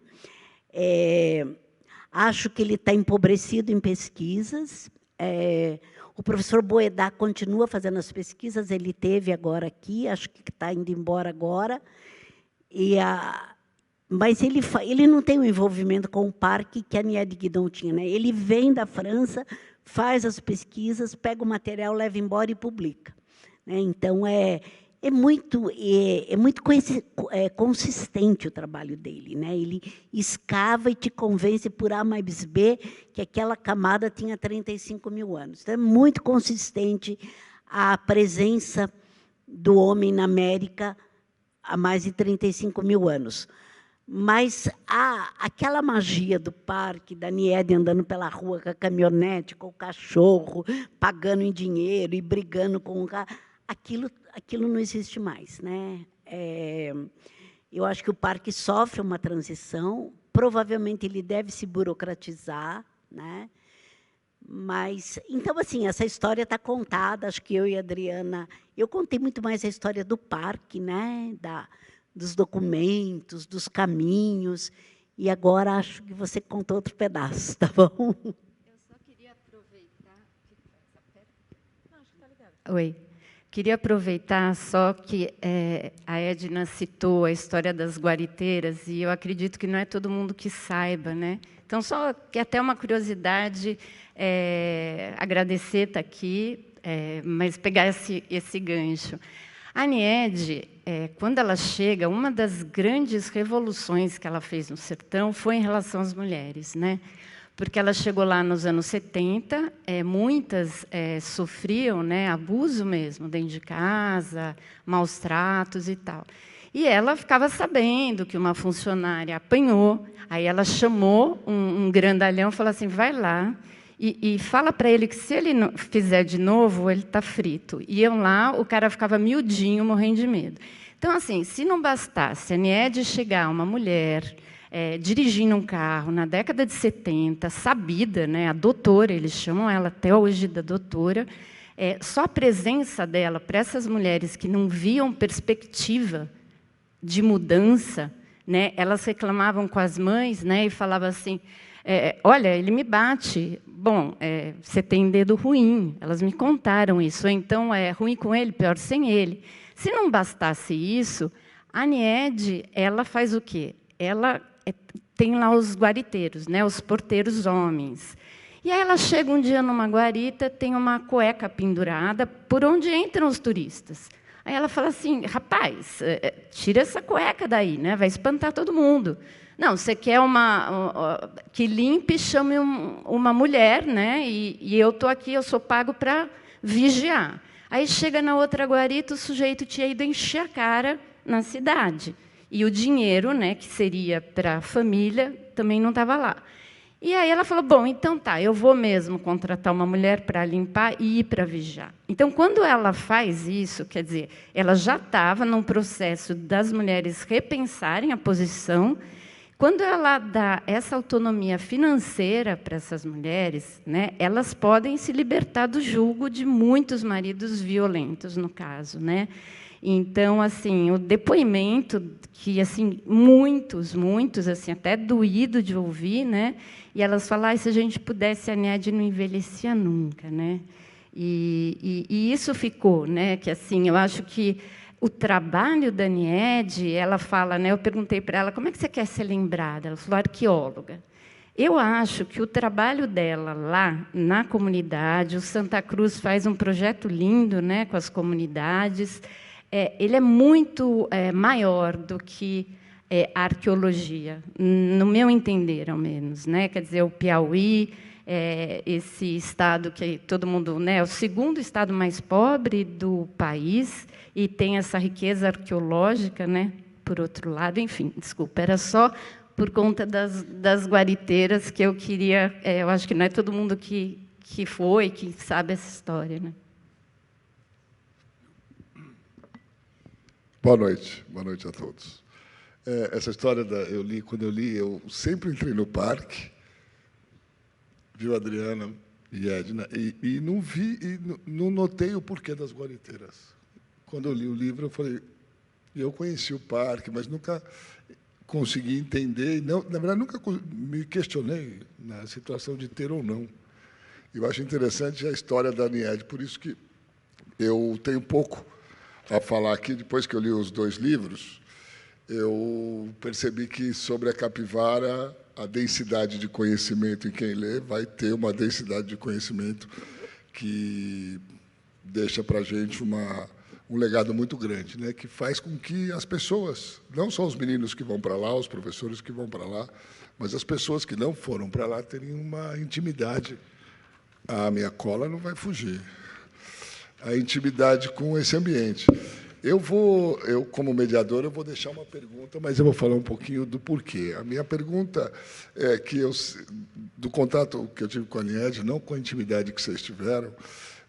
Acho que ele está empobrecido em pesquisas. O professor Boedá continua fazendo as pesquisas, ele teve agora aqui, acho que está indo embora agora. Mas ele não tem o envolvimento com o parque que a Niede Guidon tinha, né? Ele vem da França, faz as pesquisas, pega o material, leva embora e publica, né? Então, é muito consistente o trabalho dele, né? Ele escava e te convence por A mais B que aquela camada tinha 35 mil anos. Então, é muito consistente a presença do homem na América há mais de 35 mil anos. Mas aquela magia do parque, da Niede andando pela rua com a caminhonete, com o cachorro, pagando em dinheiro e brigando com o carro, aquilo não existe mais, né? Eu acho que o parque sofre uma transição, provavelmente ele deve se burocratizar, né? Mas, então, assim, essa história está contada, acho que eu e a Adriana, eu contei muito mais a história do parque, né? Dos documentos, dos caminhos, e agora acho que você contou outro pedaço, tá bom? Eu só queria aproveitar... Não, acho que está ligado. Oi. Queria aproveitar só que a Edna citou a história das guariteiras, e eu acredito que não é todo mundo que saiba, né? Então, só que até uma curiosidade, agradecer estar aqui, mas pegar esse gancho. A Niede, quando ela chega, uma das grandes revoluções que ela fez no sertão foi em relação às mulheres, né? Porque ela chegou lá nos anos 70, muitas sofriam, né, abuso mesmo, dentro de casa, maus tratos e tal. E ela ficava sabendo que uma funcionária apanhou, aí ela chamou um grandalhão e falou assim, vai lá e fala para ele que se ele não fizer de novo, ele está frito. Iam lá, o cara ficava miudinho, morrendo de medo. Então, assim, se não bastasse a Niede chegar, uma mulher... dirigindo um carro na década de 70, sabida, né, a doutora, eles chamam ela até hoje da doutora, só a presença dela para essas mulheres que não viam perspectiva de mudança, né, elas reclamavam com as mães, né, e falavam assim, olha, ele me bate, bom, você tem dedo ruim, elas me contaram isso, ou então é ruim com ele, pior sem ele. Se não bastasse isso, a Niede, ela faz o quê? Ela tem lá os guariteiros, né, os porteiros homens. E aí ela chega um dia numa guarita, tem uma cueca pendurada por onde entram os turistas. Aí ela fala assim, rapaz, tira essa cueca daí, né, vai espantar todo mundo. Não, você quer que limpe, chame uma mulher, né, e eu estou aqui, eu sou pago para vigiar. Aí chega na outra guarita, o sujeito tinha ido encher a cara na cidade. E o dinheiro, né, que seria para a família, também não estava lá. E aí ela falou, bom, então tá, eu vou mesmo contratar uma mulher para limpar e ir para vigiar. Então, quando ela faz isso, quer dizer, ela já estava num processo das mulheres repensarem a posição. Quando ela dá essa autonomia financeira para essas mulheres, né, elas podem se libertar do jugo de muitos maridos violentos, no caso, né? Então, assim, o depoimento que, assim, muitos, assim, até doído de ouvir, né? E elas falam, se a gente pudesse, a Niede não envelhecia nunca, né? E isso ficou, né? Que, assim, eu acho que o trabalho da Niede, ela fala, né, eu perguntei para ela, como é que você quer ser lembrada? Ela falou, arqueóloga. Eu acho que o trabalho dela lá na comunidade, o Santa Cruz faz um projeto lindo, né, com as comunidades, ele é muito maior do que a arqueologia, no meu entender, ao menos, né? Quer dizer, o Piauí, esse estado que todo mundo, né, é o segundo estado mais pobre do país e tem essa riqueza arqueológica, né? Por outro lado, enfim, desculpa, era só por conta das guariteiras que eu queria. Eu acho que não é todo mundo que foi, que sabe essa história, né? Boa noite a todos. Essa história quando eu li, eu sempre entrei no parque, viu a Adriana e Edna, e não vi, e não notei o porquê das guariteiras. Quando eu li o livro, eu falei, eu conheci o parque, mas nunca consegui entender, e não, na verdade, nunca me questionei na situação de ter ou não. Eu acho interessante a história da Niede, por isso que eu tenho pouco a falar aqui. Depois que eu li os 2 livros, eu percebi que, sobre a capivara, a densidade de conhecimento em quem lê vai ter uma densidade de conhecimento que deixa para a gente um legado muito grande, né, que faz com que as pessoas, não só os meninos que vão para lá, os professores que vão para lá, mas as pessoas que não foram para lá terem uma intimidade. A minha cola não vai fugir. A intimidade com esse ambiente. Eu, como mediador, eu vou deixar uma pergunta, mas eu vou falar um pouquinho do porquê. A minha pergunta é que do contato que eu tive com a Niede, não com a intimidade que vocês tiveram,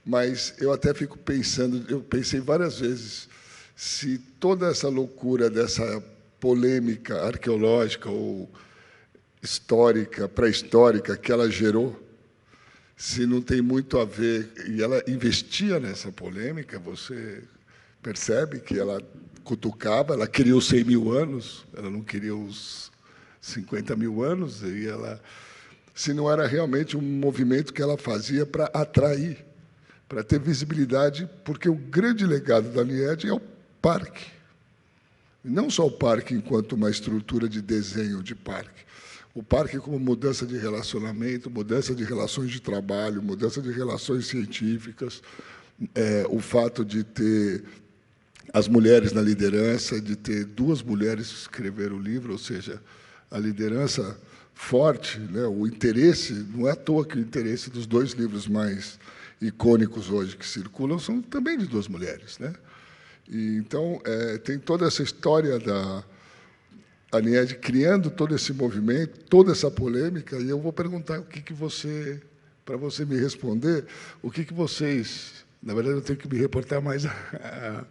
mas eu até fico pensando, eu pensei várias vezes, se toda essa loucura dessa polêmica arqueológica ou histórica, pré-histórica que ela gerou, se não tem muito a ver, e ela investia nessa polêmica, você percebe que ela cutucava, ela queria os 100 mil anos, ela não queria os 50 mil anos, e se não era realmente um movimento que ela fazia para atrair, para ter visibilidade, porque o grande legado da Niede é o parque. E não só o parque enquanto uma estrutura de desenho de parque, o parque como mudança de relacionamento, mudança de relações de trabalho, mudança de relações científicas, o fato de ter as mulheres na liderança, de ter 2 mulheres que escreveram o livro, ou seja, a liderança forte, né, o interesse, não é à toa que o interesse dos 2 livros mais icônicos hoje que circulam são também de 2 mulheres, né? E, então, tem toda essa história da Niede criando todo esse movimento, toda essa polêmica, e eu vou perguntar o que você, para você me responder, o que vocês, na verdade, eu tenho que me reportar mais a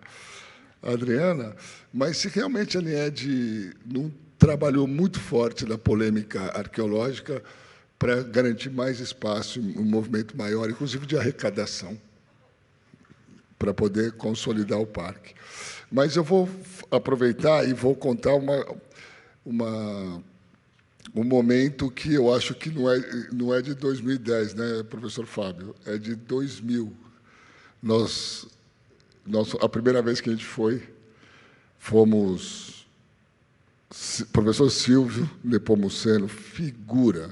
Adriana, mas se realmente a Niede não trabalhou muito forte na polêmica arqueológica para garantir mais espaço, um movimento maior, inclusive de arrecadação, para poder consolidar o parque. Mas eu vou aproveitar e vou contar um momento que eu acho que não é de 2010, né, professor Fábio? É de 2000. A primeira vez que a gente fomos professor Silvio Nepomuceno, figura,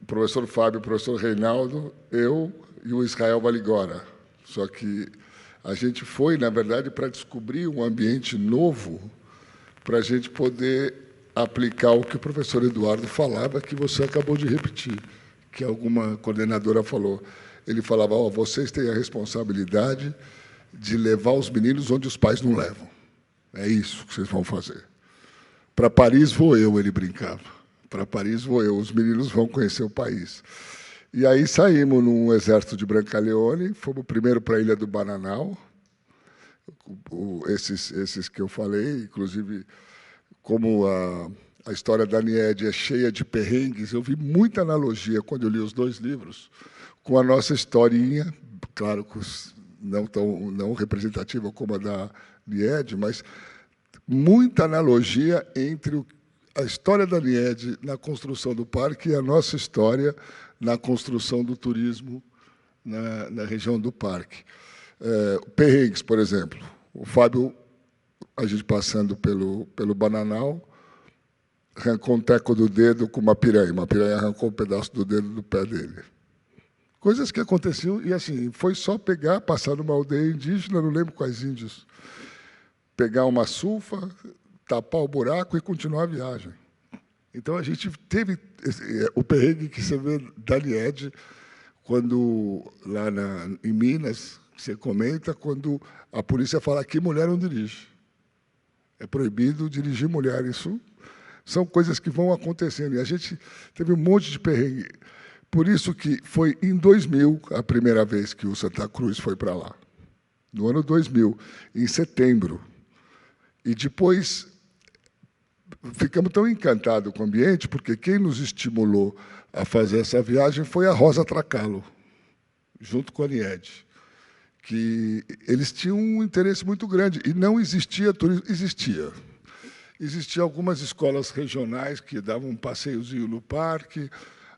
o professor Fábio, o professor Reinaldo, eu e o Israel Valigora. Só que a gente foi, na verdade, para descobrir um ambiente novo para a gente poder aplicar o que o professor Eduardo falava, que você acabou de repetir, que alguma coordenadora falou. Ele falava, vocês têm a responsabilidade de levar os meninos onde os pais não levam. É isso que vocês vão fazer. Para Paris vou eu, ele brincava. Para Paris vou eu, os meninos vão conhecer o país. E aí saímos num exército de Brancaleone, fomos primeiro para a Ilha do Bananal, esses que eu falei, inclusive, como a história da Niede é cheia de perrengues, eu vi muita analogia, quando eu li os 2 livros, com a nossa historinha, claro, não representativa como a da Niede, mas muita analogia entre a história da Niede na construção do parque e a nossa história na construção do turismo na região do parque. perrengues, por exemplo. O Fábio, a gente passando pelo Bananal, arrancou um teco do dedo com uma piranha arrancou um pedaço do dedo do pé dele. Coisas que aconteciam, e assim, foi só pegar, passar numa aldeia indígena, não lembro quais índios, pegar uma sulfa, tapar o buraco e continuar a viagem. Então, a gente teve o perrengue que você vê da Nied, quando, lá em Minas, você comenta, quando a polícia fala que mulher não dirige. É proibido dirigir mulher. Isso são coisas que vão acontecendo. E a gente teve um monte de perrengue. Por isso que foi em 2000 a primeira vez que o Santa Cruz foi para lá. No ano 2000, em setembro. E depois ficamos tão encantados com o ambiente, porque quem nos estimulou a fazer essa viagem foi a Rosa Tracalo, junto com a Nied, que eles tinham um interesse muito grande. E não existia turismo, existia algumas escolas regionais que davam um passeiozinho no parque,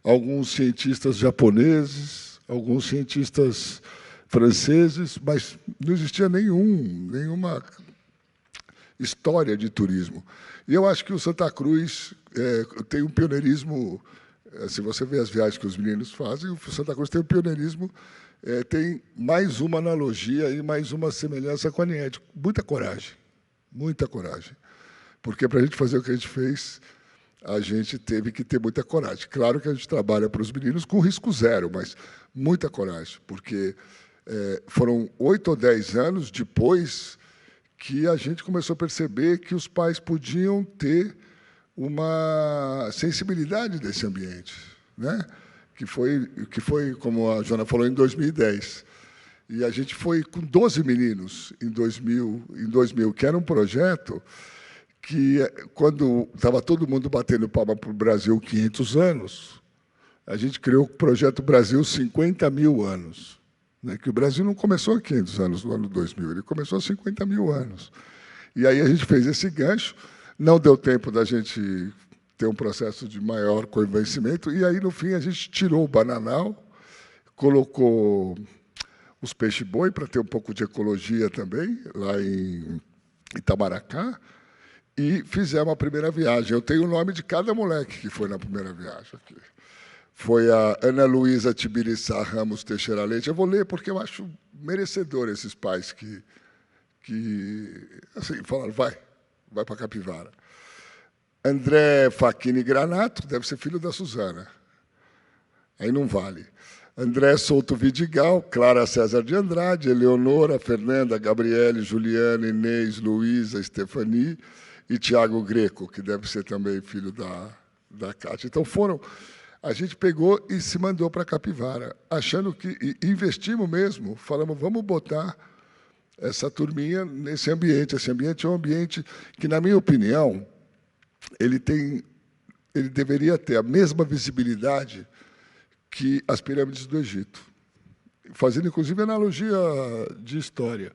alguns cientistas japoneses, alguns cientistas franceses, mas não existia nenhuma história de turismo. E eu acho que o Santa Cruz tem um pioneirismo. Se você vê as viagens que os meninos fazem, o Santa Cruz tem um pioneirismo, tem mais uma analogia e mais uma semelhança com a Nied. Muita coragem, muita coragem. Porque, para a gente fazer o que a gente fez, a gente teve que ter muita coragem. Claro que a gente trabalha para os meninos com risco zero, mas muita coragem, porque foram 8 ou 10 anos depois que a gente começou a perceber que os pais podiam ter uma sensibilidade desse ambiente, né? Que foi, como a Joana falou, em 2010. E a gente foi com 12 meninos em 2000, que era um projeto que, quando estava todo mundo batendo palma para o Brasil 500 anos, a gente criou o Projeto Brasil 50 mil anos. Né? Que o Brasil não começou há 500 anos, no ano 2000, ele começou há 50 mil anos. E aí a gente fez esse gancho, não deu tempo da gente ter um processo de maior convencimento, e aí, no fim, a gente tirou o Bananal, colocou os peixe-boi para ter um pouco de ecologia também, lá em Itamaracá, e fizemos a primeira viagem. Eu tenho o nome de cada moleque que foi na primeira viagem aqui. Foi a Ana Luísa Tibiriçá Ramos Teixeira Leite. Eu vou ler porque eu acho merecedor esses pais que assim, falaram, vai para Capivara. André Facchini Granato, deve ser filho da Suzana. Aí não vale. André Souto Vidigal, Clara César de Andrade, Eleonora, Fernanda, Gabriele, Juliana, Inês, Luísa, Stefani e Tiago Greco, que deve ser também filho da Cátia. Então, a gente pegou e se mandou para Capivara, achando que... E investimos mesmo, falamos, vamos botar essa turminha nesse ambiente. Esse ambiente é um ambiente que, na minha opinião, ele deveria ter a mesma visibilidade que as pirâmides do Egito, fazendo, inclusive, analogia de história.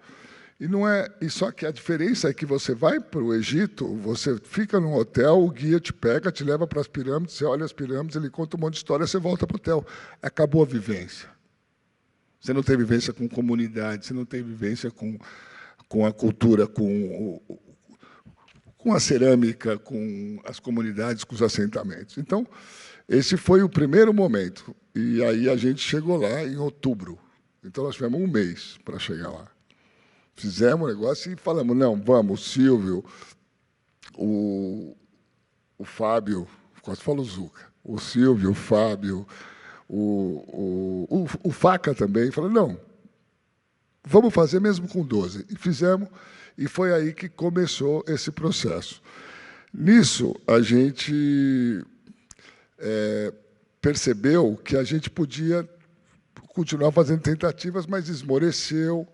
E só que a diferença é que você vai para o Egito, você fica num hotel, o guia te pega, te leva para as pirâmides, você olha as pirâmides, ele conta um monte de história, você volta para o hotel. Acabou a vivência. Você não tem vivência com comunidade, você não tem vivência com a cultura, com a cerâmica, com as comunidades, com os assentamentos. Então, esse foi o primeiro momento. E aí a gente chegou lá em outubro. Então, nós tivemos um mês para chegar lá. Fizemos o negócio e falamos, não, vamos, o Silvio, o Fábio, quase falo Zuca, o Silvio, o Fábio, o Faca também, falaram, não, vamos fazer mesmo com 12. E fizemos, e foi aí que começou esse processo. Nisso, a gente percebeu que a gente podia continuar fazendo tentativas, mas esmoreceu,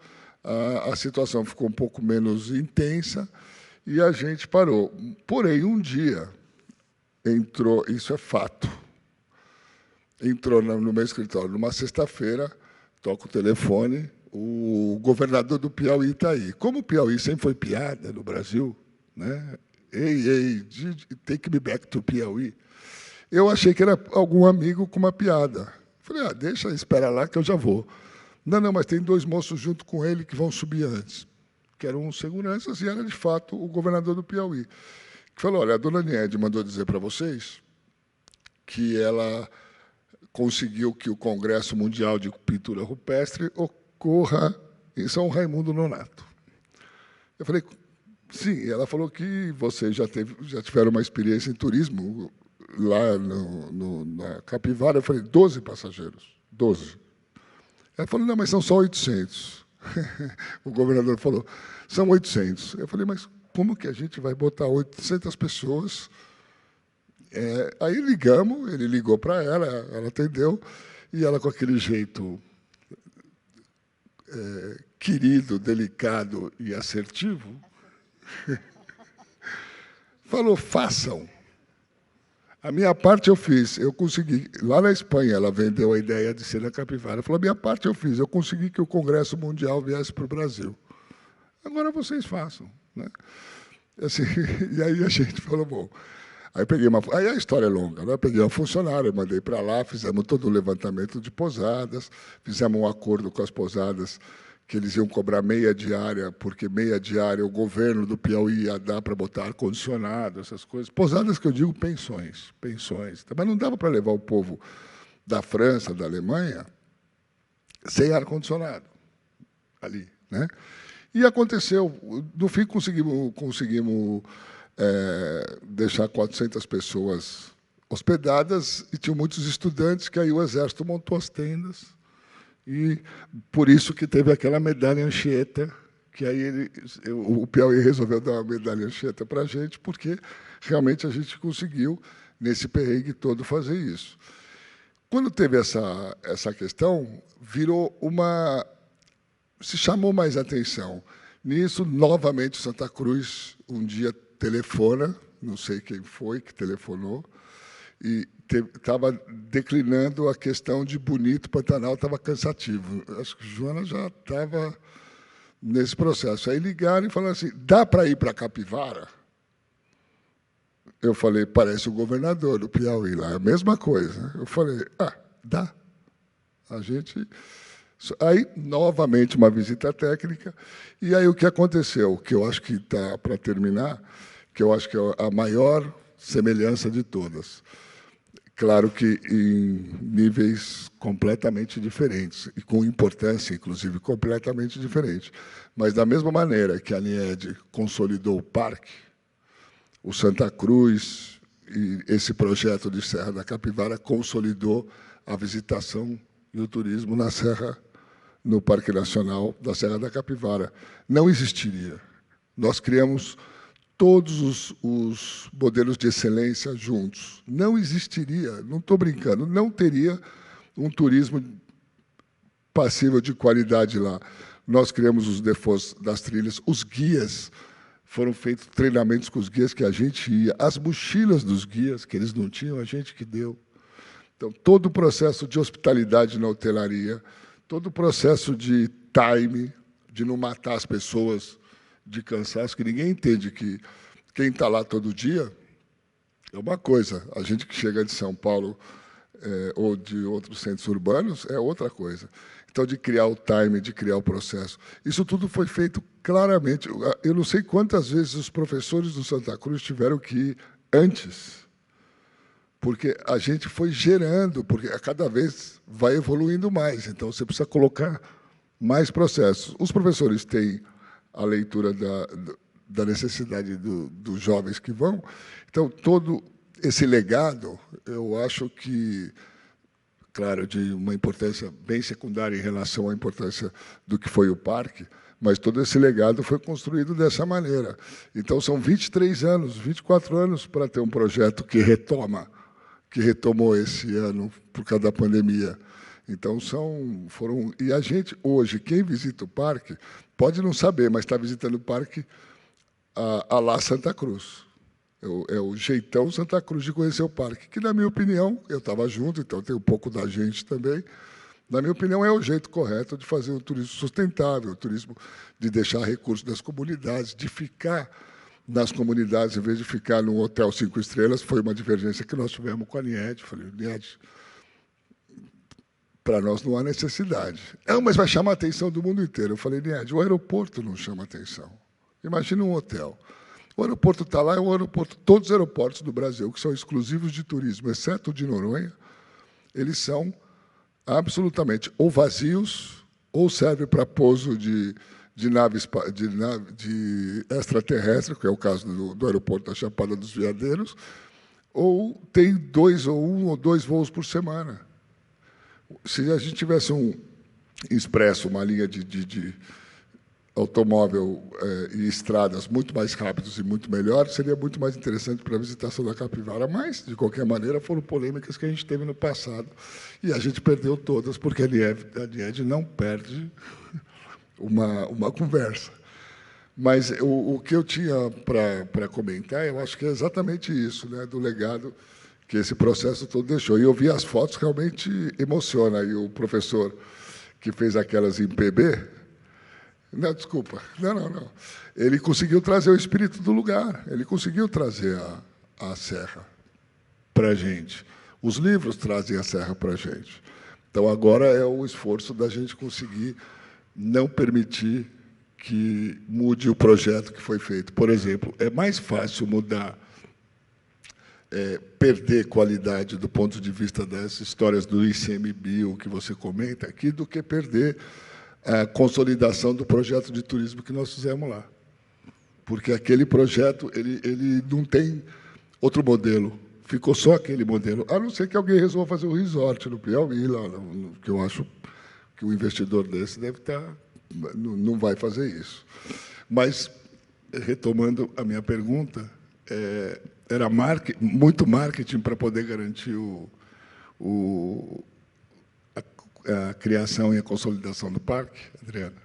a situação ficou um pouco menos intensa e a gente parou. Porém, um dia entrou, isso é fato, entrou no meu escritório, numa sexta-feira, toca o telefone, o governador do Piauí está aí. Como o Piauí sempre foi piada no Brasil, né? Ei, take me back to Piauí. Eu achei que era algum amigo com uma piada. Falei, deixa, espera lá que eu já vou. Não, mas tem 2 moços junto com ele que vão subir antes, que eram seguranças, e era, de fato, o governador do Piauí, que falou, olha, a dona Niede mandou dizer para vocês que ela conseguiu que o Congresso Mundial de Pintura Rupestre ocorra em São Raimundo Nonato. Eu falei, sim, ela falou que vocês já tiveram uma experiência em turismo lá na Capivara. Eu falei, 12 passageiros, 12. Ela falou, não, mas são só 800. O governador falou, são 800. Eu falei, mas como que a gente vai botar 800 pessoas? Aí ligamos, ele ligou para ela atendeu, e ela, com aquele jeito querido, delicado e assertivo, falou, façam. A minha parte eu fiz, eu consegui. Lá na Espanha, ela vendeu a ideia de ser na Capivara. Falou, a minha parte eu fiz, eu consegui que o Congresso Mundial viesse para o Brasil. Agora vocês façam. Né? Assim, e aí a gente falou, bom... Aí a história é longa, né? Eu peguei uma funcionária, mandei para lá, fizemos todo o levantamento de pousadas, fizemos um acordo com as pousadas que eles iam cobrar meia diária, porque meia diária o governo do Piauí ia dar para botar ar-condicionado, essas coisas. Pousadas que eu digo pensões. Mas não dava para levar o povo da França, da Alemanha, sem ar-condicionado ali. Né? E aconteceu. No fim, conseguimos deixar 400 pessoas hospedadas, e tinham muitos estudantes, que aí o Exército montou as tendas, e por isso que teve aquela medalha Anchieta, que aí o Piauí resolveu dar uma medalha Anchieta para a gente, porque realmente a gente conseguiu, nesse perrengue todo, fazer isso. Quando teve essa questão, se chamou mais atenção. Nisso, novamente, Santa Cruz, um dia, telefona, não sei quem foi que telefonou, e estava declinando a questão de Bonito, Pantanal estava cansativo. Acho que Joana já estava nesse processo. Aí ligaram e falaram assim, dá para ir para Capivara? Eu falei, parece o governador do Piauí lá, é a mesma coisa. Eu falei, dá. A gente... Aí, novamente, uma visita técnica, e aí o que aconteceu, que eu acho que está para terminar, que eu acho que é a maior semelhança de todas. Claro que em níveis completamente diferentes, e com importância, inclusive, completamente diferente. Mas, da mesma maneira que a Niede consolidou o parque, o Santa Cruz e esse projeto de Serra da Capivara consolidou a visitação e o turismo na Serra, no Parque Nacional da Serra da Capivara. Não existiria. Nós criamos todos os modelos de excelência juntos. Não existiria, não estou brincando, não teria um turismo passível de qualidade lá. Nós criamos os defaults das trilhas, os guias, foram feitos treinamentos com os guias que a gente ia, as mochilas dos guias, que eles não tinham, a gente que deu. Então, todo o processo de hospitalidade na hotelaria, todo o processo de time, de não matar as pessoas de cansaço, que ninguém entende que quem está lá todo dia é uma coisa, a gente que chega de São Paulo ou de outros centros urbanos é outra coisa. Então, de criar o time, de criar o processo. Isso tudo foi feito claramente. Eu não sei quantas vezes os professores do Santa Cruz tiveram que ir antes, porque a gente foi gerando, porque a cada vez vai evoluindo mais, então você precisa colocar mais processos. Os professores têm a leitura da necessidade dos jovens que vão, então, todo esse legado, eu acho que, claro, de uma importância bem secundária em relação à importância do que foi o parque, mas todo esse legado foi construído dessa maneira. Então, são 23 anos, 24 anos para ter um projeto que retomou esse ano por causa da pandemia. Então, e a gente, hoje, quem visita o parque, pode não saber, mas está visitando o parque a lá Santa Cruz. É o jeitão Santa Cruz de conhecer o parque, que, na minha opinião, eu estava junto, então tem um pouco da gente também, na minha opinião, é o jeito correto de fazer o turismo sustentável, o turismo de deixar recursos das comunidades, de ficar nas comunidades, em vez de ficar num hotel 5 estrelas. Foi uma divergência que nós tivemos com a Niede. Falei, Niede, Para nós não há necessidade. Mas vai chamar a atenção do mundo inteiro. Eu falei, Nied, o aeroporto não chama atenção. Imagina um hotel. O aeroporto está lá, é um aeroporto. Todos os aeroportos do Brasil, que são exclusivos de turismo, exceto o de Noronha, eles são absolutamente ou vazios, ou servem para pouso de extraterrestre, que é o caso do aeroporto da Chapada dos Veadeiros, ou tem um ou dois voos por semana. Se a gente tivesse um expresso, uma linha de automóvel e estradas muito mais rápidos e muito melhores, seria muito mais interessante para a visitação da capivara. Mas, de qualquer maneira, foram polêmicas que a gente teve no passado e a gente perdeu todas, porque a Nied não perde uma conversa. Mas o que eu tinha para comentar, eu acho que é exatamente isso, né, do legado que esse processo todo deixou. E eu vi as fotos, realmente emociona. E o professor que fez aquelas em PB... Não, desculpa. Não. Ele conseguiu trazer o espírito do lugar. Ele conseguiu trazer a serra para a gente. Os livros trazem a serra para a gente. Então, agora é o esforço da gente conseguir não permitir que mude o projeto que foi feito. Por exemplo, é mais fácil mudar, perder qualidade do ponto de vista das histórias do ICMBio que você comenta aqui, do que perder a consolidação do projeto de turismo que nós fizemos lá. Porque aquele projeto ele não tem outro modelo, ficou só aquele modelo, a não ser que alguém resolva fazer um resort no Piauí, lá, que eu acho que o investidor desse deve estar... não vai fazer isso. Mas, retomando a minha pergunta, era muito marketing para poder garantir a criação e a consolidação do parque, Adriana?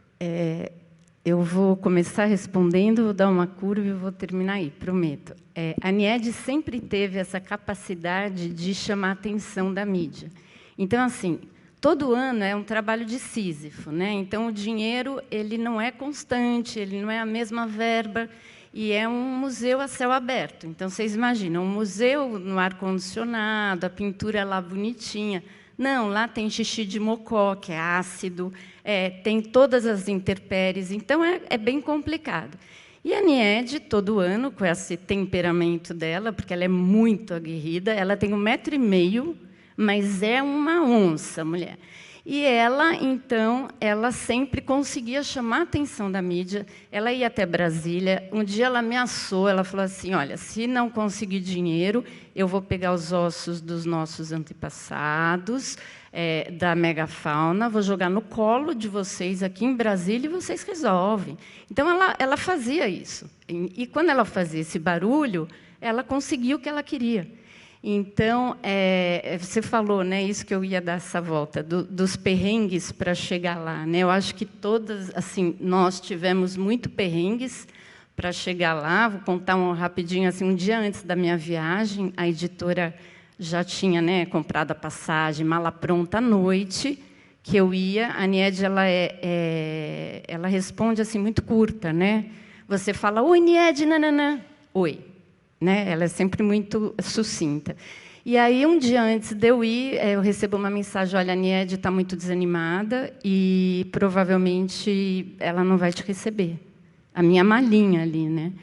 Eu vou começar respondendo, vou dar uma curva e vou terminar aí, prometo. A Nied sempre teve essa capacidade de chamar a atenção da mídia. Então, assim, todo ano é um trabalho de Sísifo, né? Então, o dinheiro ele não é constante, ele não é a mesma verba, e é um museu a céu aberto. Então, vocês imaginam, um museu no ar-condicionado, a pintura lá bonitinha. Não, lá tem xixi de mocó, que é ácido, tem todas as intempéries, então é bem complicado. E a Nied, todo ano, com esse temperamento dela, porque ela é muito aguerrida, ela tem 1,5 m, mas é uma onça, mulher. E ela, então, ela sempre conseguia chamar a atenção da mídia. Ela ia até Brasília. Um dia ela ameaçou, ela falou assim, olha, se não conseguir dinheiro, eu vou pegar os ossos dos nossos antepassados, da megafauna, vou jogar no colo de vocês aqui em Brasília e vocês resolvem. Então, ela fazia isso. E quando ela fazia esse barulho, ela conseguiu o que ela queria. Então, você falou, né, isso que eu ia dar essa volta, dos perrengues para chegar lá, né? Eu acho que todas, assim, nós tivemos muito perrengues para chegar lá. Vou contar rapidinho, assim, um dia antes da minha viagem, a editora já tinha, né, comprado a passagem, mala pronta à noite, que eu ia. A Nied, ela responde assim muito curta, né? Você fala, oi, Nied, nananã, oi. Né? Ela é sempre muito sucinta. E aí, um dia antes de eu ir, eu recebo uma mensagem, olha, a Nied está muito desanimada e provavelmente ela não vai te receber. A minha malinha ali, né?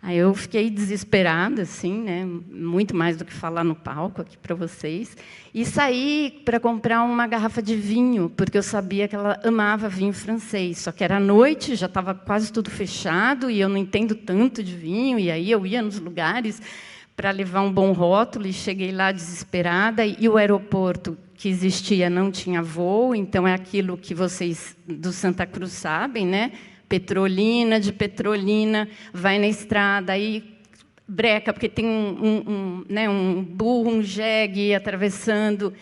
Aí eu fiquei desesperada, assim, né? Muito mais do que falar no palco aqui para vocês, e saí para comprar uma garrafa de vinho, porque eu sabia que ela amava vinho francês. Só que era à noite, já estava quase tudo fechado, e eu não entendo tanto de vinho, e aí eu ia nos lugares para levar um bom rótulo, e cheguei lá desesperada, e o aeroporto que existia não tinha voo, então é aquilo que vocês do Santa Cruz sabem, né? Petrolina, de Petrolina, vai na estrada, aí breca, porque tem um burro, um jegue atravessando.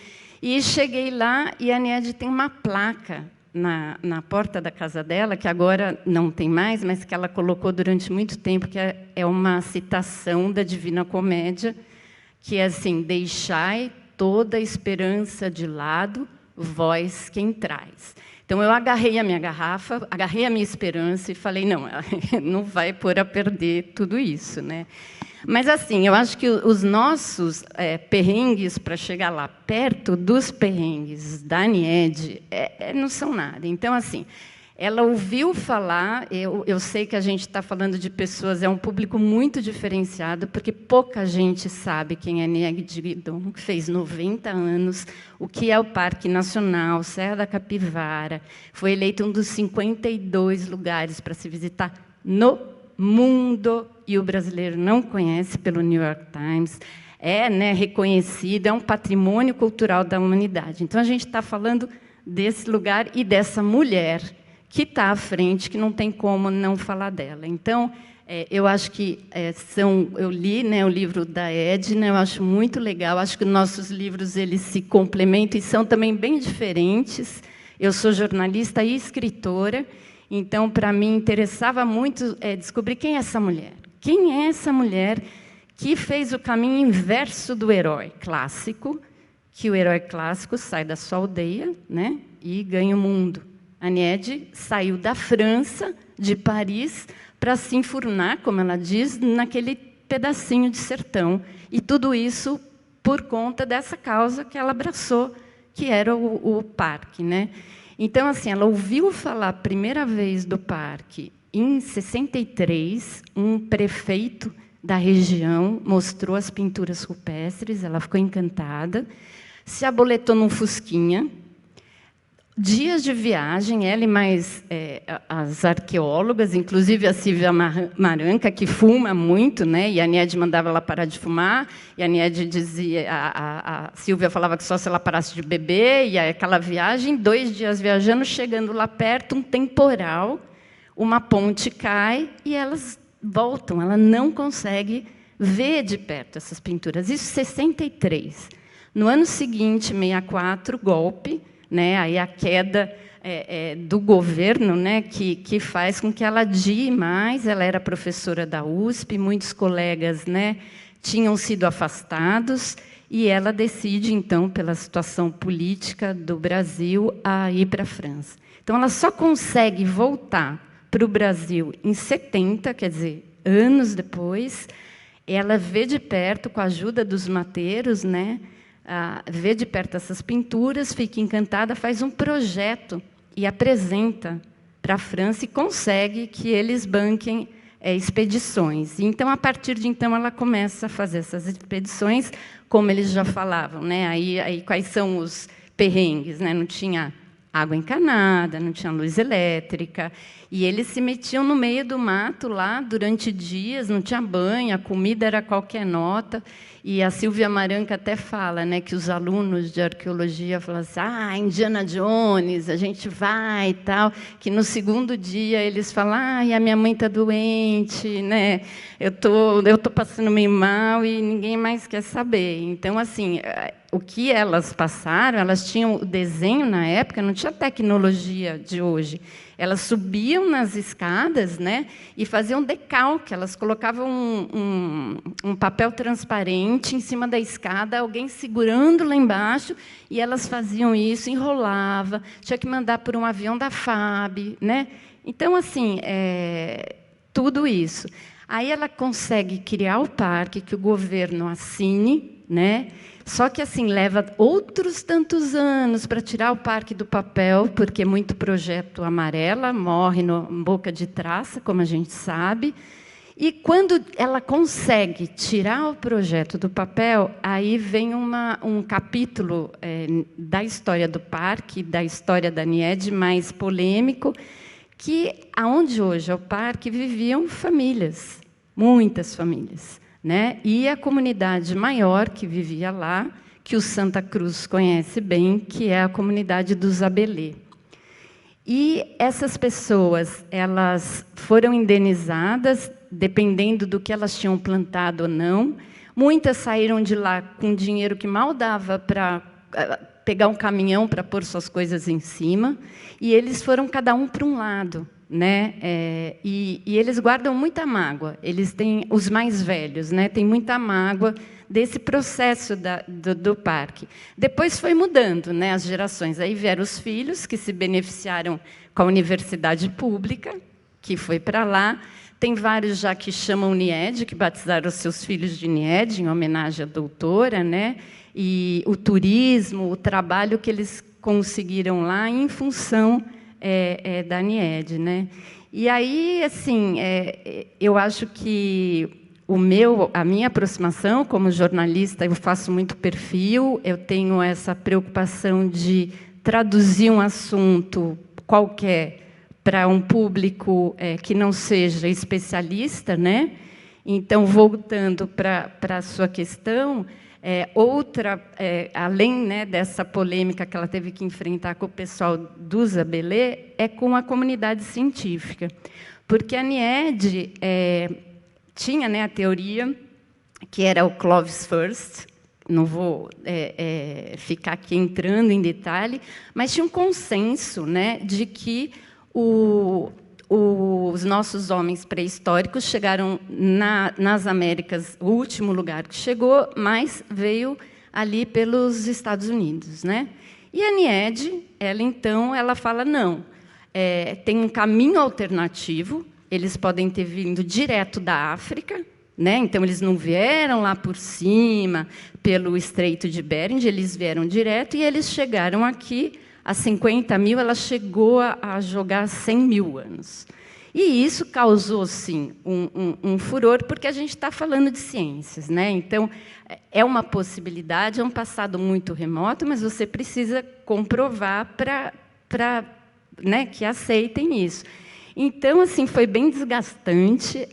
E cheguei lá, e a Nied tem uma placa na porta da casa dela, que agora não tem mais, mas que ela colocou durante muito tempo, que é uma citação da Divina Comédia, que é assim, deixai toda a esperança de lado, vós quem traz. Então, eu agarrei a minha garrafa, agarrei a minha esperança e falei, não vai pôr a perder tudo isso, né? Mas, assim, eu acho que os nossos perrengues para chegar lá, perto dos perrengues da Niede, não são nada. Então, assim, ela ouviu falar, eu sei que a gente está falando de pessoas, é um público muito diferenciado, porque pouca gente sabe quem é Niede Guidon, que fez 90 anos, o que é o Parque Nacional, Serra da Capivara, foi eleito um dos 52 lugares para se visitar no mundo, e o brasileiro não conhece pelo New York Times, né, reconhecido, é um patrimônio cultural da humanidade. Então, a gente está falando desse lugar e dessa mulher que está à frente, que não tem como não falar dela. Então, eu acho que eu li, né, o livro da Edna, eu acho muito legal, acho que nossos livros eles se complementam e são também bem diferentes. Eu sou jornalista e escritora, então, para mim, interessava muito descobrir quem é essa mulher. Quem é essa mulher que fez o caminho inverso do herói clássico, que o herói clássico sai da sua aldeia, né, e ganha o mundo. A Niede saiu da França, de Paris, para se enfurnar, como ela diz, naquele pedacinho de sertão. E tudo isso por conta dessa causa que ela abraçou, que era o parque, né? Então, assim, ela ouviu falar a primeira vez do parque em 63, um prefeito da região mostrou as pinturas rupestres, ela ficou encantada, se aboletou num fusquinha, dias de viagem, ela e mais as arqueólogas, inclusive a Silvia Maranca, que fuma muito, né? E a Niede mandava ela parar de fumar, e a Niede dizia, a Silvia falava que só se ela parasse de beber, e aquela viagem, 2 dias viajando, chegando lá perto, um temporal, uma ponte cai, e elas voltam, ela não consegue ver de perto essas pinturas. Isso em 63. No ano seguinte, 64, golpe, né, aí a queda do governo, né, que faz com que ela adie mais. Ela era professora da USP, muitos colegas, né, tinham sido afastados, e ela decide, então, pela situação política do Brasil, a ir para a França. Então, ela só consegue voltar para o Brasil em 70, quer dizer, anos depois. Ela vê de perto, com a ajuda dos mateiros, né, vê de perto essas pinturas, fica encantada, faz um projeto e apresenta para a França e consegue que eles banquem expedições. Então, a partir de então, ela começa a fazer essas expedições, como eles já falavam, né? Aí quais são os perrengues, né? Não tinha água encanada, não tinha luz elétrica, e eles se metiam no meio do mato lá durante dias, não tinha banho, a comida era qualquer nota. E a Silvia Maranca até fala, né, que os alunos de arqueologia falam assim, Indiana Jones, a gente vai e tal, que no segundo dia eles falam, a minha mãe está doente, né, eu tô passando meio mal e ninguém mais quer saber. Então, assim, o que elas passaram, elas tinham o desenho na época, não tinha tecnologia de hoje. Elas subiam nas escadas, né, e faziam decalque. Elas colocavam um papel transparente em cima da escada, alguém segurando lá embaixo, e elas faziam isso, enrolava, tinha que mandar por um avião da FAB, né? Então, assim, tudo isso. Aí ela consegue criar o parque, que o governo assine, né? Só que, assim, leva outros tantos anos para tirar o parque do papel, porque muito projeto amarela, morre na boca de traça, como a gente sabe. E, quando ela consegue tirar o projeto do papel, aí vem um capítulo da história do parque, da história da Niede, mais polêmico, que, aonde hoje é o parque, viviam famílias, muitas famílias, né? E a comunidade maior que vivia lá, que o Santa Cruz conhece bem, que é a comunidade dos Abelê. E essas pessoas, elas foram indenizadas, dependendo do que elas tinham plantado ou não. Muitas saíram de lá com dinheiro que mal dava para pegar um caminhão para pôr suas coisas em cima, e eles foram cada um para um lado, né? E eles guardam muita mágoa. Eles têm os mais velhos, né? Tem muita mágoa desse processo do parque. Depois foi mudando, né, as gerações. Aí vieram os filhos, que se beneficiaram com a universidade pública, que foi para lá. Tem vários já que chamam Nied, que batizaram os seus filhos de Nied, em homenagem à doutora, né? E o turismo, o trabalho que eles conseguiram lá em função da Nied, né? E aí, assim, eu acho que a minha aproximação como jornalista, eu faço muito perfil, eu tenho essa preocupação de traduzir um assunto qualquer para um público que não seja especialista, né? Então, voltando para a sua questão, além, né, dessa polêmica que ela teve que enfrentar com o pessoal do Zabelê, é com a comunidade científica. Porque a Nied tinha, né, a teoria que era o Clovis First, não vou ficar aqui entrando em detalhe, mas tinha um consenso, né, de que os nossos homens pré-históricos chegaram nas Américas, o último lugar que chegou, mas veio ali pelos Estados Unidos, né? E a Nied, ela fala, não, tem um caminho alternativo, eles podem ter vindo direto da África, né? Então, eles não vieram lá por cima, pelo Estreito de Bering, eles vieram direto e eles chegaram aqui a 50 mil, ela chegou a jogar 100 mil anos. E isso causou, sim, um furor, porque a gente está falando de ciências, né? Então, é uma possibilidade, é um passado muito remoto, mas você precisa comprovar para né, que aceitem isso. Então, assim, foi bem desgastante.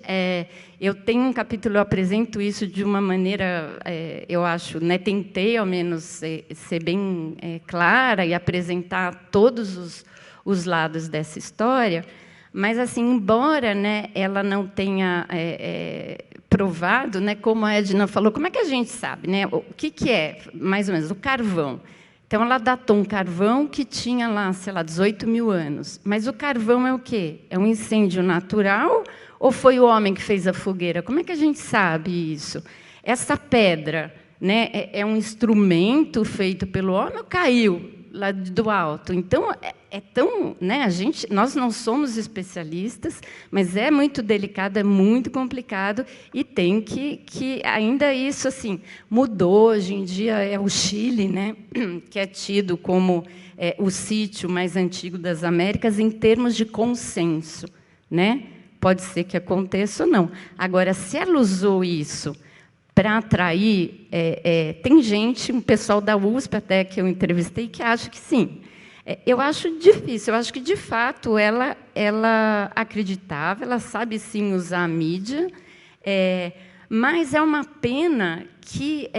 Eu tenho um capítulo, eu apresento isso de uma maneira, eu acho, né, tentei, ao menos, ser bem clara e apresentar todos os lados dessa história, mas, assim, embora, né, ela não tenha provado, né, como a Edna falou, como é que a gente sabe, né, o que é, mais ou menos, o carvão? Então, ela datou um carvão que tinha lá, sei lá, 18 mil anos. Mas o carvão é o quê? É um incêndio natural ou foi o homem que fez a fogueira? Como é que a gente sabe isso? Essa pedra, né, é um instrumento feito pelo homem ou caiu lá do alto? Então, tão, né, nós não somos especialistas, mas é muito delicado, é muito complicado e tem que ainda isso assim mudou. Hoje em dia é o Chile, né, que é tido como o sítio mais antigo das Américas em termos de consenso, né? Pode ser que aconteça ou não. Agora, se ela usou isso para atrair, tem gente, um pessoal da USP até que eu entrevistei, que acha que sim. Eu acho difícil, eu acho que, de fato, ela acreditava, ela sabe, sim, usar a mídia, mas é uma pena que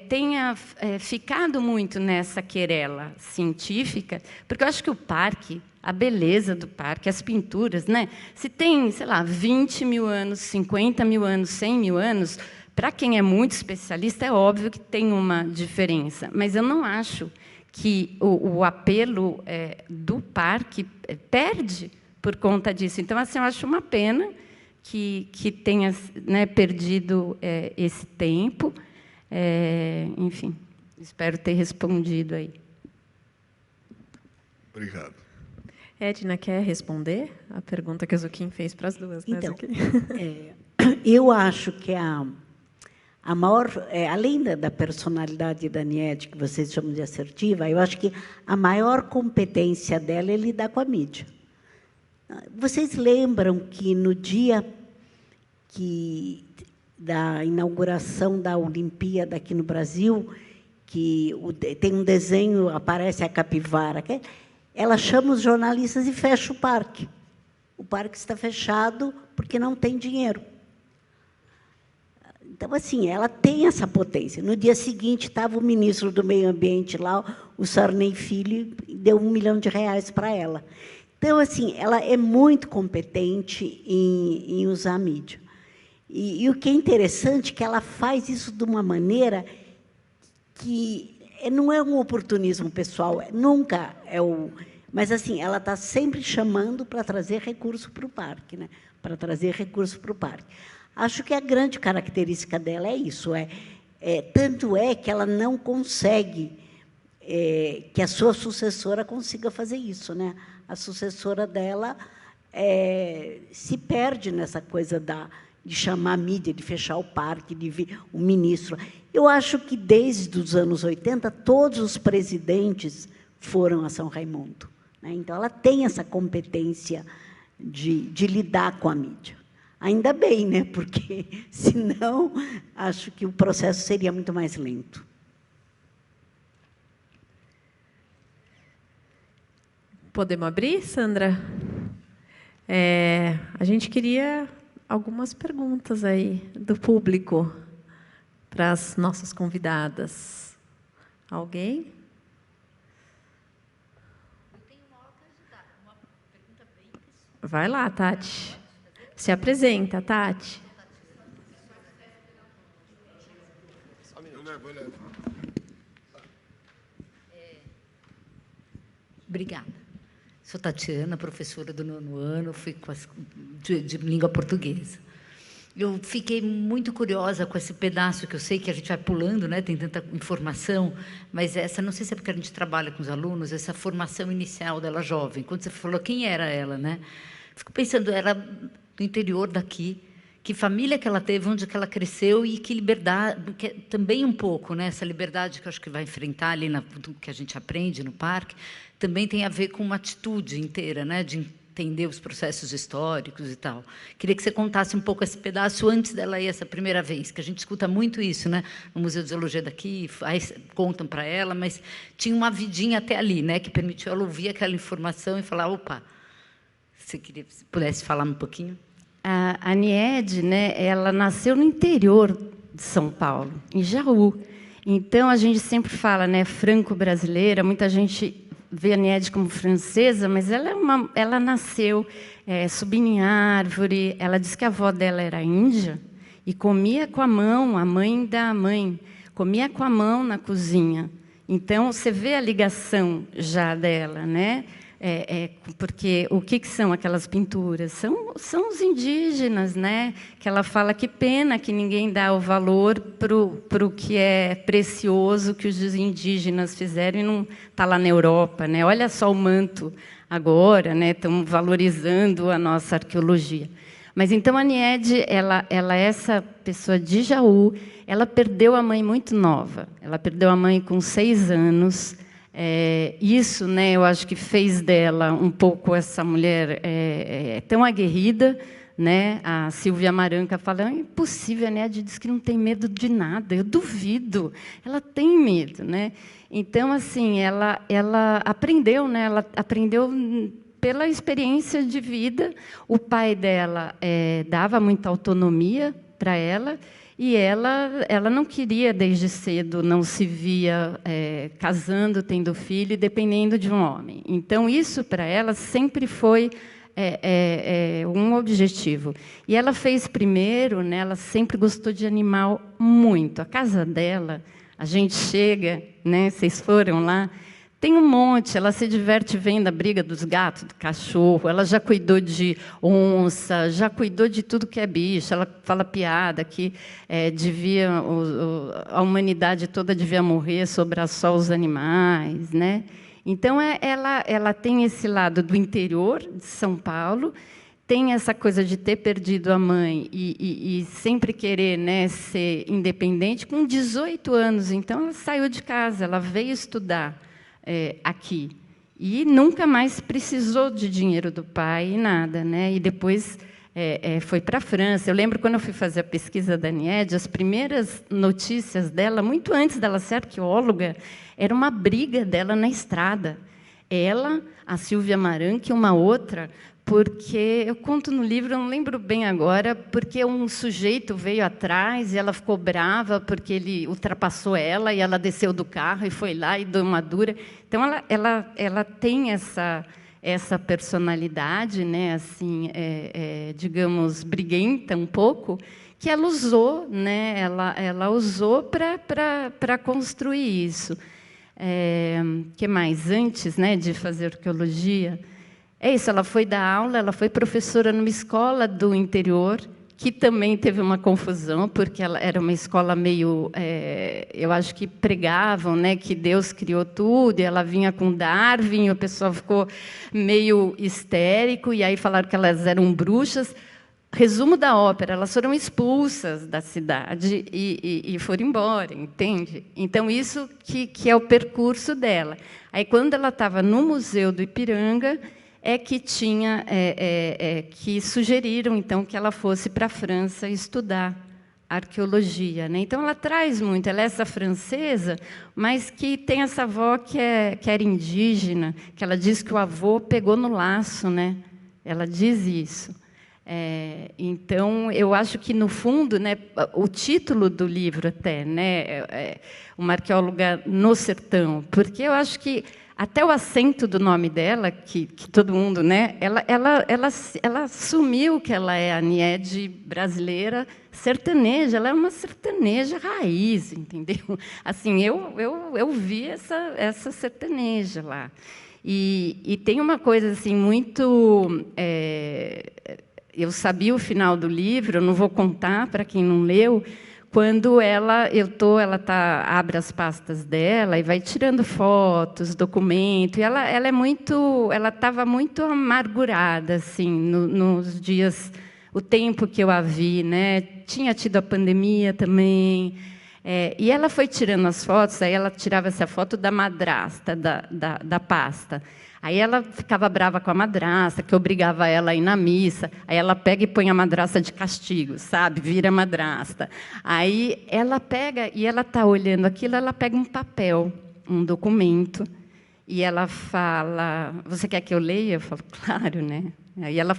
tenha ficado muito nessa querela científica, porque eu acho que o parque, a beleza do parque, as pinturas, né? Se tem, sei lá, 20 mil anos, 50 mil anos, 100 mil anos, para quem é muito especialista, é óbvio que tem uma diferença, mas eu não acho que o apelo do parque perde por conta disso. Então, assim, eu acho uma pena que tenha, né, perdido esse tempo. Enfim, espero ter respondido aí. Obrigado. Edna, quer responder a pergunta que a Zuquim fez para as duas? Né, então, eu acho que a maior, além da personalidade da Nied, que vocês chamam de assertiva, eu acho que a maior competência dela é lidar com a mídia. Vocês lembram que, no dia da inauguração da Olimpíada aqui no Brasil, que tem um desenho, aparece a capivara, ela chama os jornalistas e fecha o parque. O parque está fechado porque não tem dinheiro. Então, assim, ela tem essa potência. No dia seguinte, estava o ministro do Meio Ambiente lá, o Sarney Filho, e deu R$1 milhão para ela. Então, assim, ela é muito competente em usar a mídia. E o que é interessante é que ela faz isso de uma maneira que não é um oportunismo pessoal, nunca é o... Mas, assim, ela está sempre chamando para trazer recurso para o parque, né? Para trazer recurso para o parque. Acho que a grande característica dela é isso. Tanto é que ela não consegue que a sua sucessora consiga fazer isso, né? A sucessora dela se perde nessa coisa de chamar a mídia, de fechar o parque, de vir o ministro. Eu acho que, desde os anos 80, todos os presidentes foram a São Raimundo, né? Então, ela tem essa competência de lidar com a mídia. Ainda bem, né? Porque, senão, acho que o processo seria muito mais lento. Podemos abrir, Sandra? A gente queria algumas perguntas aí do público para as nossas convidadas. Alguém? Vai lá, Tati. Se apresenta, Tati. Obrigada. Sou Tatiana, professora do 9º ano, fui de língua portuguesa. Eu fiquei muito curiosa com esse pedaço, que eu sei que a gente vai pulando, né? Tem tanta informação, mas essa, não sei se é porque a gente trabalha com os alunos, essa formação inicial dela jovem. Quando você falou quem era ela, né? Fico pensando, era do interior daqui, que família que ela teve, onde que ela cresceu e que liberdade, que também um pouco, né? Essa liberdade que eu acho que vai enfrentar ali, que a gente aprende no parque, também tem a ver com uma atitude inteira, né? De entender os processos históricos e tal. Queria que você contasse um pouco esse pedaço antes dela ir essa primeira vez, que a gente escuta muito isso, né? No Museu de Zoologia daqui, aí contam para ela, mas tinha uma vidinha até ali, né? Que permitiu ela ouvir aquela informação e falar, opa, se pudesse falar um pouquinho. A Niede, né, ela nasceu no interior de São Paulo, em Jaú. Então, a gente sempre fala, né, franco-brasileira, muita gente vê a Niede como francesa, mas ela nasceu subindo em árvore. Ela disse que a avó dela era índia e comia com a mão, a mãe da mãe, comia com a mão na cozinha. Então, você vê a ligação já dela, né? Porque o que são aquelas pinturas? São os indígenas, né? Que ela fala que pena que ninguém dá o valor para o que é precioso que os indígenas fizeram e não está lá na Europa, né? Olha só o manto agora, né? Estão valorizando a nossa arqueologia. Mas então a Niede, ela é essa pessoa de Jaú, ela perdeu a mãe muito nova. Ela perdeu a mãe com 6 anos. Isso, né, eu acho que fez dela um pouco essa mulher tão aguerrida, né? A Silvia Maranca fala, é impossível, né? A Niede diz que não tem medo de nada. Eu duvido. Ela tem medo, né? Então, assim, ela aprendeu, né? Ela aprendeu pela experiência de vida. O pai dela dava muita autonomia para ela. E ela não queria, desde cedo, não se via casando, tendo filho, dependendo de um homem. Então, isso, para ela, sempre foi um objetivo. E ela fez primeiro, né, ela sempre gostou de animal muito. A casa dela, a gente chega, né, vocês foram lá, tem um monte, ela se diverte vendo a briga dos gatos, do cachorro, ela já cuidou de onça, já cuidou de tudo que é bicho, ela fala piada que a humanidade toda devia morrer, sobrar só os animais, né? Então, ela tem esse lado do interior de São Paulo, tem essa coisa de ter perdido a mãe e sempre querer, né, ser independente. Com 18 anos, então, ela saiu de casa, ela veio estudar aqui. E nunca mais precisou de dinheiro do pai e nada, né? E depois foi para a França. Eu lembro, quando eu fui fazer a pesquisa da Niede, as primeiras notícias dela, muito antes dela ser arqueóloga, era uma briga dela na estrada. Ela, a Silvia Maranca e uma outra, porque, eu conto no livro, eu não lembro bem agora, porque um sujeito veio atrás e ela ficou brava porque ele ultrapassou ela e ela desceu do carro e foi lá e deu uma dura. Então, ela tem essa personalidade, né, assim, digamos, briguenta um pouco, que ela usou, né, ela usou para construir isso. Que mais? Antes, né, de fazer arqueologia, ela foi dar aula, ela foi professora numa escola do interior, que também teve uma confusão, porque ela era uma escola meio... eu acho que pregavam, né, que Deus criou tudo, e ela vinha com Darwin, e o pessoal ficou meio histérico, e aí falaram que elas eram bruxas. Resumo da ópera, elas foram expulsas da cidade e foram embora, entende? Então, isso que é o percurso dela. Aí, quando ela estava no Museu do Ipiranga, é que tinha que sugeriram então que ela fosse para a França estudar arqueologia, né? Então ela traz muito, ela é essa francesa, mas que tem essa avó que era indígena, que ela diz que o avô pegou no laço, né? Ela diz isso. Então eu acho que no fundo, né, o título do livro até, né, uma arqueóloga no sertão, porque eu acho que até o acento do nome dela, que todo mundo, né, ela assumiu que ela é a Niede brasileira sertaneja, ela é uma sertaneja raiz, entendeu? Assim, eu vi essa sertaneja lá. E tem uma coisa assim muito... eu sabia o final do livro, eu não vou contar para quem não leu, quando ela abre as pastas dela e vai tirando fotos, documento, e ela estava muito amargurada assim nos dias, o tempo que eu a vi, né? Tinha tido a pandemia também, e ela foi tirando as fotos, aí ela tirava essa foto da madrasta da pasta. Aí ela ficava brava com a madrasta, que obrigava ela a ir na missa. Aí ela pega e põe a madrasta de castigo, sabe? Vira madrasta. Aí ela pega, e ela está olhando aquilo, ela pega um papel, um documento, e ela fala, você quer que eu leia? Eu falo, claro, né? Aí ela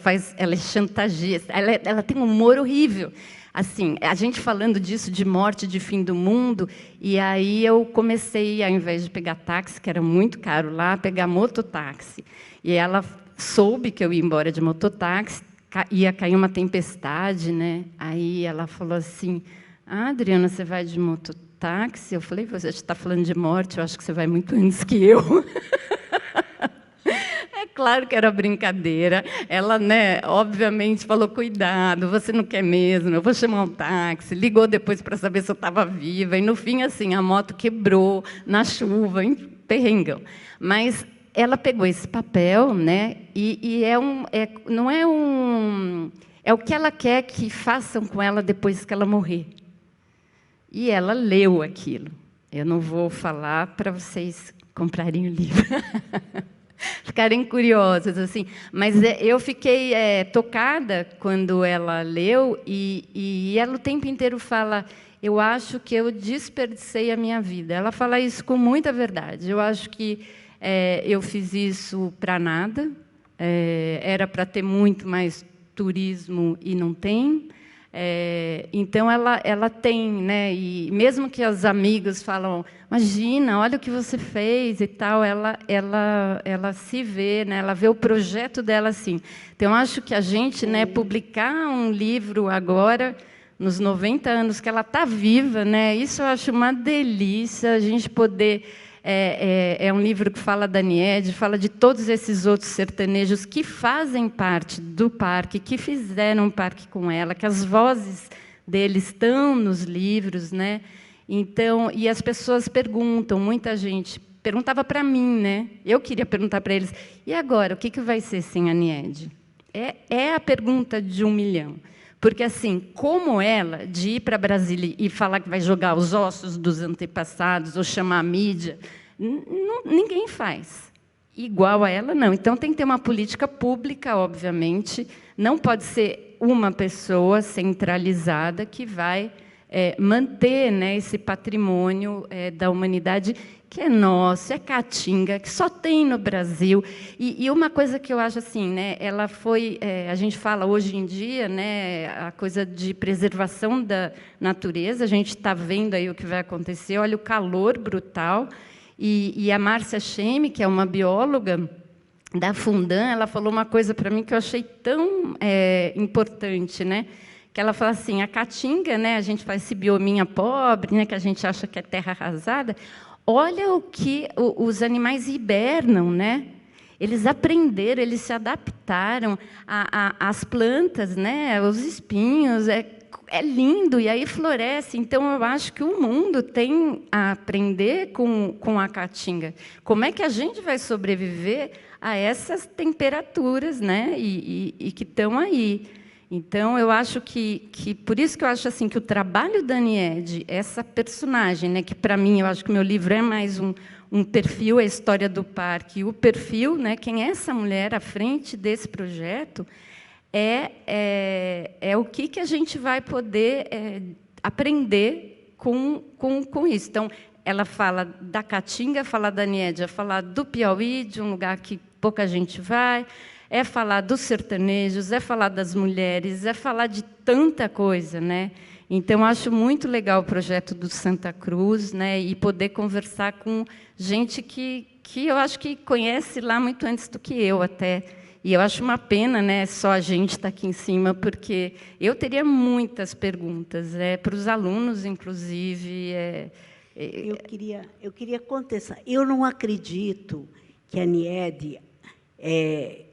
é chantagista, ela tem um humor horrível. Assim, a gente falando disso, de morte, de fim do mundo, e aí eu comecei, ao invés de pegar táxi, que era muito caro lá, pegar mototáxi. E ela soube que eu ia embora de mototáxi, ia cair uma tempestade, né? Aí ela falou assim, Adriana, você vai de mototáxi? Eu falei, você está falando de morte, eu acho que você vai muito antes que eu. Claro que era brincadeira. Ela, né, obviamente, falou, cuidado, você não quer mesmo, eu vou chamar um táxi. Ligou depois para saber se eu estava viva. E, no fim, assim, a moto quebrou na chuva, em perrengão. Mas ela pegou esse papel, né, não é um... É o que ela quer que façam com ela depois que ela morrer. E ela leu aquilo. Eu não vou falar para vocês comprarem o livro. Ficarem curiosas, assim. Mas eu fiquei tocada quando ela leu, e ela o tempo inteiro fala, eu acho que eu desperdicei a minha vida. Ela fala isso com muita verdade. Eu acho que eu fiz isso para nada, era para ter muito mais turismo e não tem. Então ela tem, né? E mesmo que os amigos falam, imagina, olha o que você fez e tal, ela se vê, né? Ela vê o projeto dela assim. Então acho que a gente, né, publicar um livro agora nos 90 anos que ela está viva, né? Isso eu acho uma delícia, a gente poder... É um livro que fala da Niede, fala de todos esses outros sertanejos que fazem parte do parque, que fizeram um parque com ela, que as vozes deles estão nos livros, né? Então, e as pessoas perguntam, muita gente perguntava para mim, né? Eu queria perguntar para eles, e agora, o que vai ser sem a Niede? É a pergunta de 1 milhão. Porque, assim, como ela, de ir para Brasília e falar que vai jogar os ossos dos antepassados ou chamar a mídia, ninguém faz. Igual a ela, não. Então, tem que ter uma política pública, obviamente. Não pode ser uma pessoa centralizada que vai manter, né, esse patrimônio da humanidade que é nosso, é caatinga, que só tem no Brasil. E uma coisa que eu acho assim, né, ela foi, a gente fala hoje em dia, né, a coisa de preservação da natureza, a gente está vendo aí o que vai acontecer, olha o calor brutal, e a Márcia Cheme, que é uma bióloga da Fundan, ela falou uma coisa para mim que eu achei tão importante, né, que ela fala assim, a caatinga, né, a gente faz esse biominha pobre, né, que a gente acha que é terra arrasada. Olha o que os animais hibernam, né? Eles aprenderam, eles se adaptaram às plantas, né? Os espinhos, é lindo, e aí floresce. Então, eu acho que o mundo tem a aprender com a caatinga. Como é que a gente vai sobreviver a essas temperaturas, né? E que estão aí. Então, eu acho que por isso que eu acho assim que o trabalho da Niede, essa personagem, né, que para mim eu acho que o meu livro é mais um perfil, a história do parque, e o perfil, né, quem é essa mulher à frente desse projeto, é o que a gente vai poder aprender com isso. Então, ela fala da Caatinga, fala da Niede, fala do Piauí, de um lugar que pouca gente vai, é falar dos sertanejos, é falar das mulheres, é falar de tanta coisa, né? Então, acho muito legal o projeto do Santa Cruz, né? E poder conversar com gente que eu acho que conhece lá muito antes do que eu, até. E eu acho uma pena, né? Só a gente estar aqui em cima, porque eu teria muitas perguntas, para os alunos, inclusive. Eu queria contestar. Eu não acredito que a Niede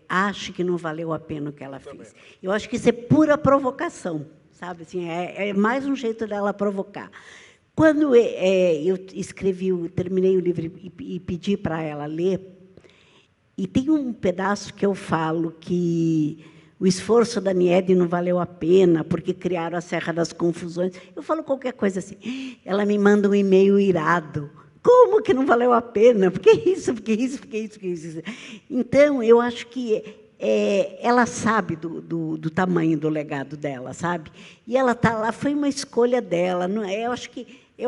ache que não valeu a pena o que ela fez. Eu acho que isso é pura provocação, sabe? Assim, é mais um jeito dela provocar. Quando eu terminei o livro e pedi para ela ler, e tem um pedaço que eu falo que o esforço da Niede não valeu a pena, porque criaram a Serra das Confusões. Eu falo qualquer coisa assim. Ela me manda um e-mail irado. Como que não valeu a pena? Por que isso? Por que isso? Por que isso? Por que isso? Então, eu acho que ela sabe do tamanho do legado dela, sabe? E ela está lá, foi uma escolha dela. Não é? Eu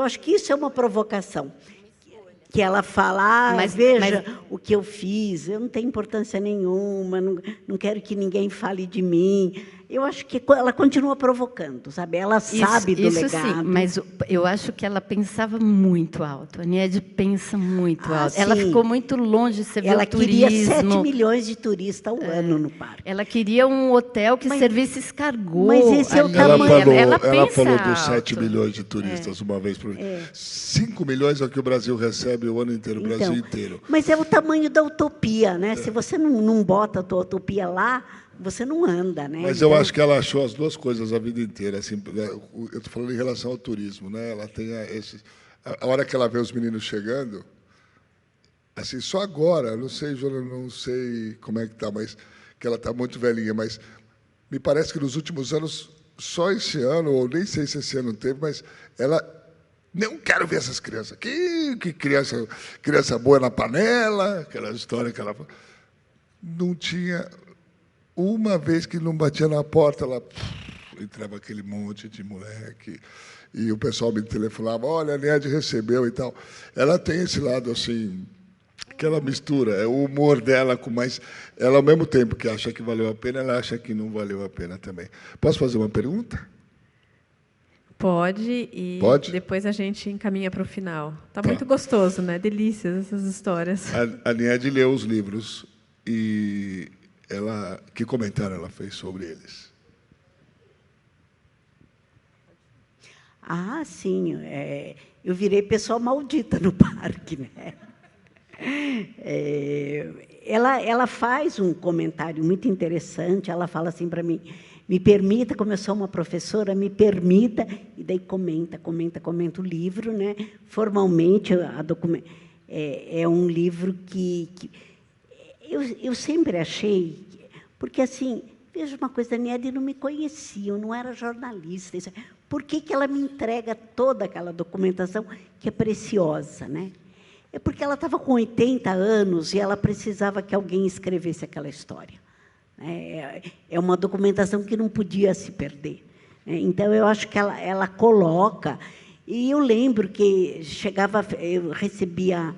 acho que isso é uma provocação. Que ela fala, veja o que eu fiz, eu não tenho importância nenhuma, não quero que ninguém fale de mim. Eu acho que ela continua provocando, sabe? Ela sabe do legado. Sim, mas eu acho que ela pensava muito alto. A Niede pensa muito alto. Sim. Ela ficou muito longe, você vê o turismo. Ela queria 7 milhões de turistas ao ano no parque. Ela queria um hotel que servisse escargot. Mas esse é o tamanho. Ela falou dos 7 milhões de turistas uma vez por mês. 5 milhões é o que o Brasil recebe o ano inteiro, o Brasil inteiro. Mas é o tamanho da utopia, né? Se você não bota a tua utopia lá, você não anda, né? Mas eu acho que ela achou as duas coisas a vida inteira. Assim, eu estou falando em relação ao turismo, né? Ela tem a hora que ela vê os meninos chegando, assim, só agora, não sei, Joana, não sei como é que está, mas que ela está muito velhinha, mas me parece que nos últimos anos, só esse ano, ou nem sei se esse ano teve, mas ela não quero ver essas crianças. Que criança boa na panela, aquela história que ela não tinha. Uma vez que não batia na porta, ela entrava aquele monte de moleque, e o pessoal me telefonava, olha, a Niede recebeu e tal. Ela tem esse lado, assim, que ela mistura, é o humor dela com mais... Ela, ao mesmo tempo que acha que valeu a pena, ela acha que não valeu a pena também. Posso fazer uma pergunta? Pode, e Pode? Depois a gente encaminha para o final. Tá muito gostoso, né? Delícias essas histórias. A Niede leu os livros e... que comentário ela fez sobre eles? Ah, sim. Eu virei pessoa maldita no parque, né? Ela faz um comentário muito interessante. Ela fala assim para mim, me permita, como eu sou uma professora, me permita, e daí comenta o livro, né? Formalmente, é um livro que eu sempre achei, porque, assim, veja uma coisa, a Niede não me conhecia, eu não era jornalista. Por que ela me entrega toda aquela documentação que é preciosa, né? É porque ela estava com 80 anos e ela precisava que alguém escrevesse aquela história. É uma documentação que não podia se perder. Então, eu acho que ela coloca... E eu lembro que eu recebia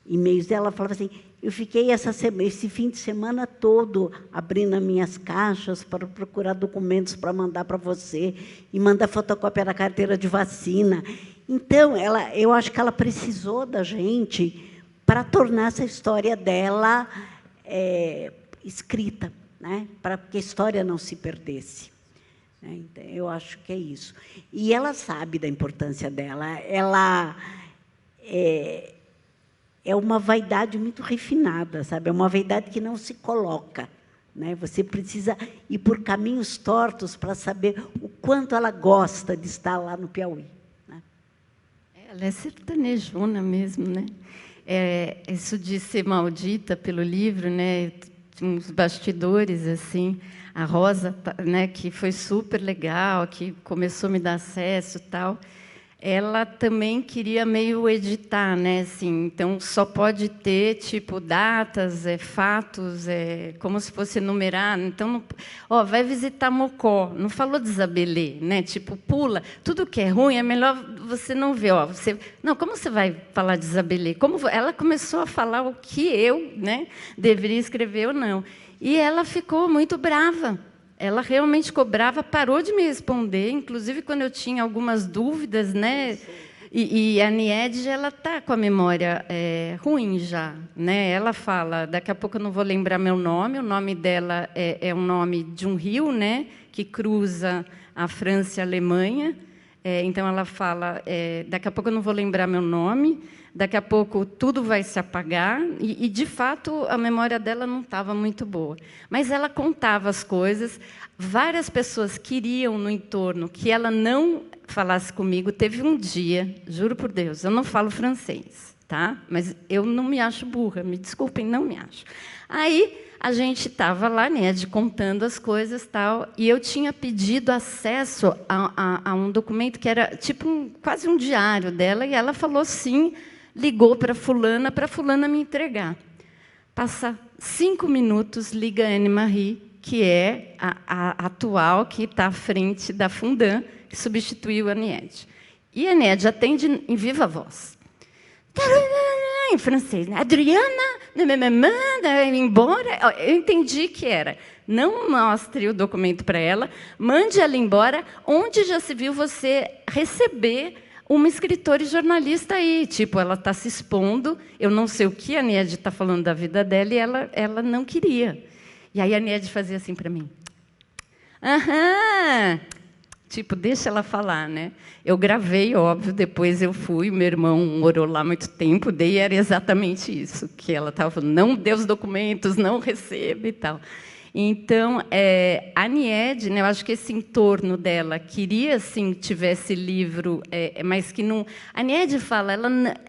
e-mails dela, ela falava assim, eu fiquei esse fim de semana todo abrindo as minhas caixas para procurar documentos para mandar para você, e mandar fotocópia da carteira de vacina. Então, eu acho que ela precisou da gente para tornar essa história dela escrita, né? Para que a história não se perdesse. Então, eu acho que é isso. E ela sabe da importância dela. é uma vaidade muito refinada, sabe? É uma vaidade que não se coloca, né? Você precisa ir por caminhos tortos para saber o quanto ela gosta de estar lá no Piauí, né? Ela é sertanejona mesmo, né? Isso de ser maldita pelo livro, né? Uns bastidores assim, a Rosa, né? Que foi super legal, que começou a me dar acesso, e tal. Ela também queria meio editar, né? Assim, então só pode ter tipo datas, fatos, como se fosse numerar. Então, vai visitar Mocó. Não falou de Isabelê, né? Tipo, pula. Tudo que é ruim é melhor você não ver. Não, como você vai falar de Isabelê? Ela começou a falar o que eu, né, deveria escrever ou não. E ela ficou muito brava. Ela realmente cobrava, parou de me responder, inclusive quando eu tinha algumas dúvidas, né? E a Niede, ela está com a memória ruim já, né? Ela fala, daqui a pouco eu não vou lembrar meu nome, o nome dela é um nome de um rio, né? Que cruza a França e a Alemanha. Então ela fala, daqui a pouco eu não vou lembrar meu nome, daqui a pouco tudo vai se apagar, e de fato, a memória dela não estava muito boa. Mas ela contava as coisas, várias pessoas queriam no entorno que ela não falasse comigo. Teve um dia, juro por Deus, eu não falo francês, tá? Mas eu não me acho burra, me desculpem, não me acho. Aí, a gente estava lá, né, contando as coisas, tal, e eu tinha pedido acesso a um documento que era tipo quase um diário dela, e ela falou sim, ligou para fulana me entregar. Passa 5 minutos, liga a Anne-Marie, que é a atual, que está à frente da Fundan, que substituiu a Niede. E a Niede atende em viva voz. Em francês, né? Adriana, manda embora. Eu entendi que era, não mostre o documento para ela, mande ela embora, onde já se viu você receber uma escritora e jornalista aí. Tipo, ela está se expondo, eu não sei o que a Niede está falando da vida dela, e ela não queria. E aí a Niede fazia assim para mim. Aham. Tipo, deixa ela falar, né? Eu gravei, óbvio, depois eu fui, meu irmão morou lá muito tempo, daí era exatamente isso, que ela estava falando, não dê os documentos, não receba e tal. Então, a Niede, né, eu acho que esse entorno dela queria, sim, que tivesse livro, mas que não... A Niede fala,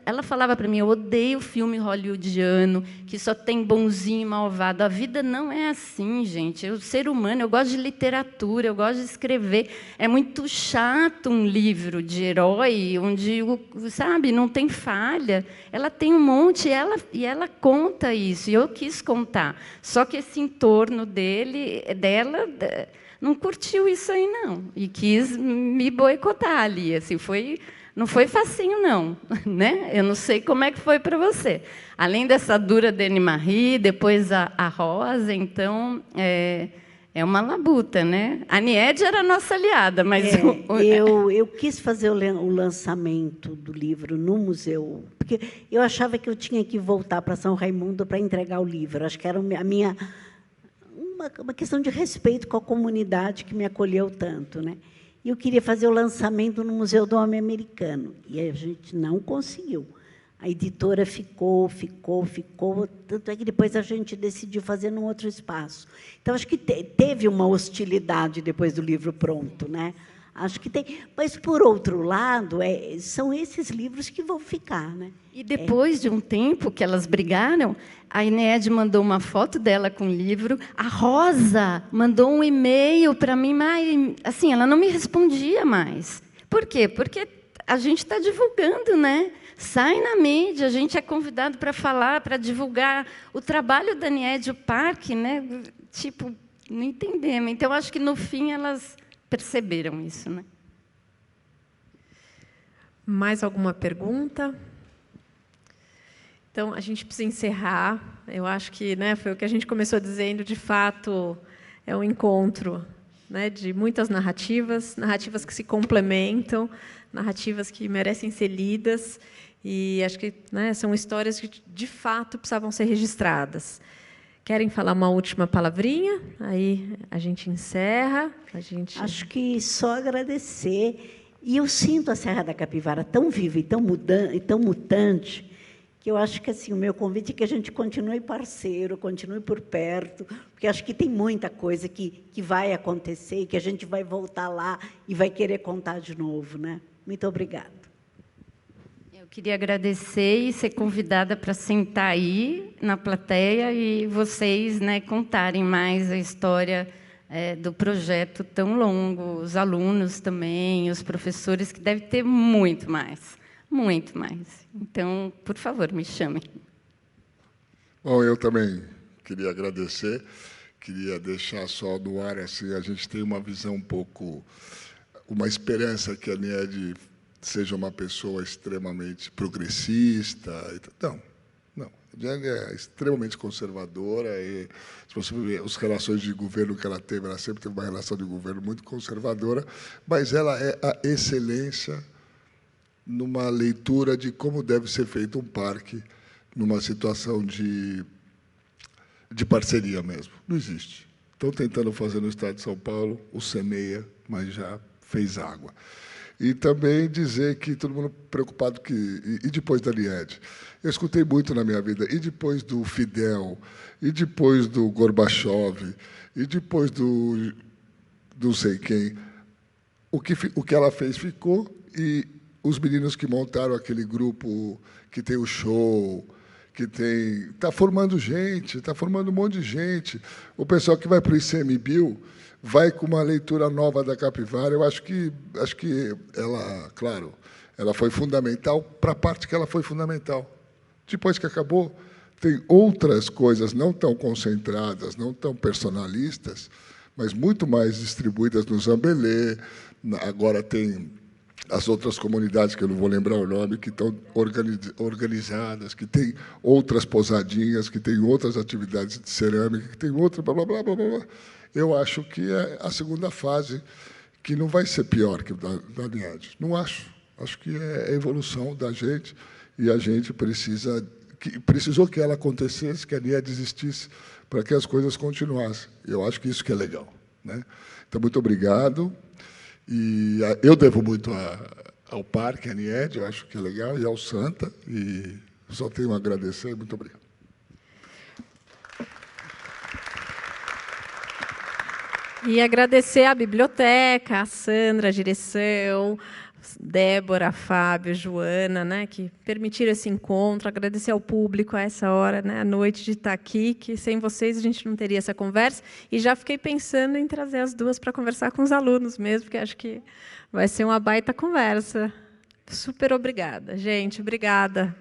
ela falava para mim, eu odeio filme hollywoodiano, que só tem bonzinho e malvado. A vida não é assim, gente. Eu, ser humano, eu gosto de literatura, eu gosto de escrever. É muito chato um livro de herói, onde, sabe, não tem falha. Ela tem um monte, e ela conta isso, e eu quis contar. Só que esse entorno dela, não curtiu isso aí, não. E quis me boicotar ali. Assim, não foi facinho, não. Né? Eu não sei como é que foi para você. Além dessa dura da Anne-Marie, depois a Rosa, então, é uma labuta, né? A Niede era a nossa aliada, mas... Eu quis fazer o lançamento do livro no museu, porque eu achava que eu tinha que voltar para São Raimundo para entregar o livro. Acho que era a minha... uma questão de respeito com a comunidade que me acolheu tanto, né? E eu queria fazer o lançamento no Museu do Homem Americano, e a gente não conseguiu. A editora ficou, tanto é que depois a gente decidiu fazer num outro espaço. Então, acho que teve uma hostilidade depois do livro pronto, né? Acho que tem. Mas, por outro lado, são esses livros que vão ficar, né? E depois de um tempo que elas brigaram, a Niede mandou uma foto dela com o livro, a Rosa mandou um e-mail para mim, mas assim, ela não me respondia mais. Por quê? Porque a gente está divulgando, né? Sai na mídia, a gente é convidado para falar, para divulgar o trabalho da Niede, o parque, né? Tipo, não entendemos. Então, acho que, no fim, elas perceberam isso, né? Mais alguma pergunta? Então, a gente precisa encerrar. Eu acho que, né, foi o que a gente começou dizendo, de fato, é um encontro, né, de muitas narrativas que se complementam, narrativas que merecem ser lidas, e acho que, né, são histórias que, de fato, precisavam ser registradas. Querem falar uma última palavrinha? Aí a gente encerra. Acho que só agradecer. E eu sinto a Serra da Capivara tão viva e tão mutante, que eu acho que assim, o meu convite é que a gente continue parceiro, continue por perto, porque acho que tem muita coisa que vai acontecer, que a gente vai voltar lá e vai querer contar de novo, né? Muito obrigada. Eu queria agradecer e ser convidada para sentar aí na plateia e vocês, né, contarem mais a história do projeto tão longo, os alunos também, os professores, que deve ter muito mais. Muito mais. Então, por favor, me chamem. Bom, eu também queria agradecer, queria deixar só no ar, assim, a gente tem uma visão um pouco, uma esperança que a NIED seja uma pessoa extremamente progressista. Não, não. A NIED é extremamente conservadora e, se você ver as relações de governo que ela sempre teve uma relação de governo muito conservadora, mas ela é a excelência numa leitura de como deve ser feito um parque numa situação de parceria mesmo. Não existe. Estão tentando fazer no Estado de São Paulo o semeia, mas já fez água. E também dizer que todo mundo preocupado que... E depois da NIED? Eu escutei muito na minha vida, e depois do Fidel, e depois do Gorbachev, e depois do não sei quem, o que ela fez ficou, e os meninos que montaram aquele grupo que tem o show, que tem... Está formando gente, está formando um monte de gente. O pessoal que vai para o ICMBio vai com uma leitura nova da Capivara. Eu acho que ela, claro, ela foi fundamental para a parte que ela foi fundamental. Depois que acabou, tem outras coisas não tão concentradas, não tão personalistas, mas muito mais distribuídas no Zambelê. Agora tem as outras comunidades, que eu não vou lembrar o nome, que estão organizadas, que têm outras pousadinhas, que têm outras atividades de cerâmica, que têm outra... Blá, blá, blá, blá, blá. Eu acho que é a segunda fase, que não vai ser pior que da NIED. Não acho. Acho que é a evolução da gente, e a gente precisou que ela acontecesse, que a NIED existisse, para que as coisas continuassem. Eu acho que isso que é legal, né? Então, muito obrigado. E eu devo muito ao Parque, à NIED, eu acho que é legal, e ao Santa, e só tenho a agradecer. Muito obrigado. E agradecer à biblioteca, a Sandra, a direção, Débora, Fábio, Joana, né, que permitiram esse encontro, agradecer ao público a essa hora, né, à noite, de estar aqui, que sem vocês a gente não teria essa conversa, e já fiquei pensando em trazer as duas para conversar com os alunos mesmo, porque acho que vai ser uma baita conversa. Super obrigada, gente, obrigada.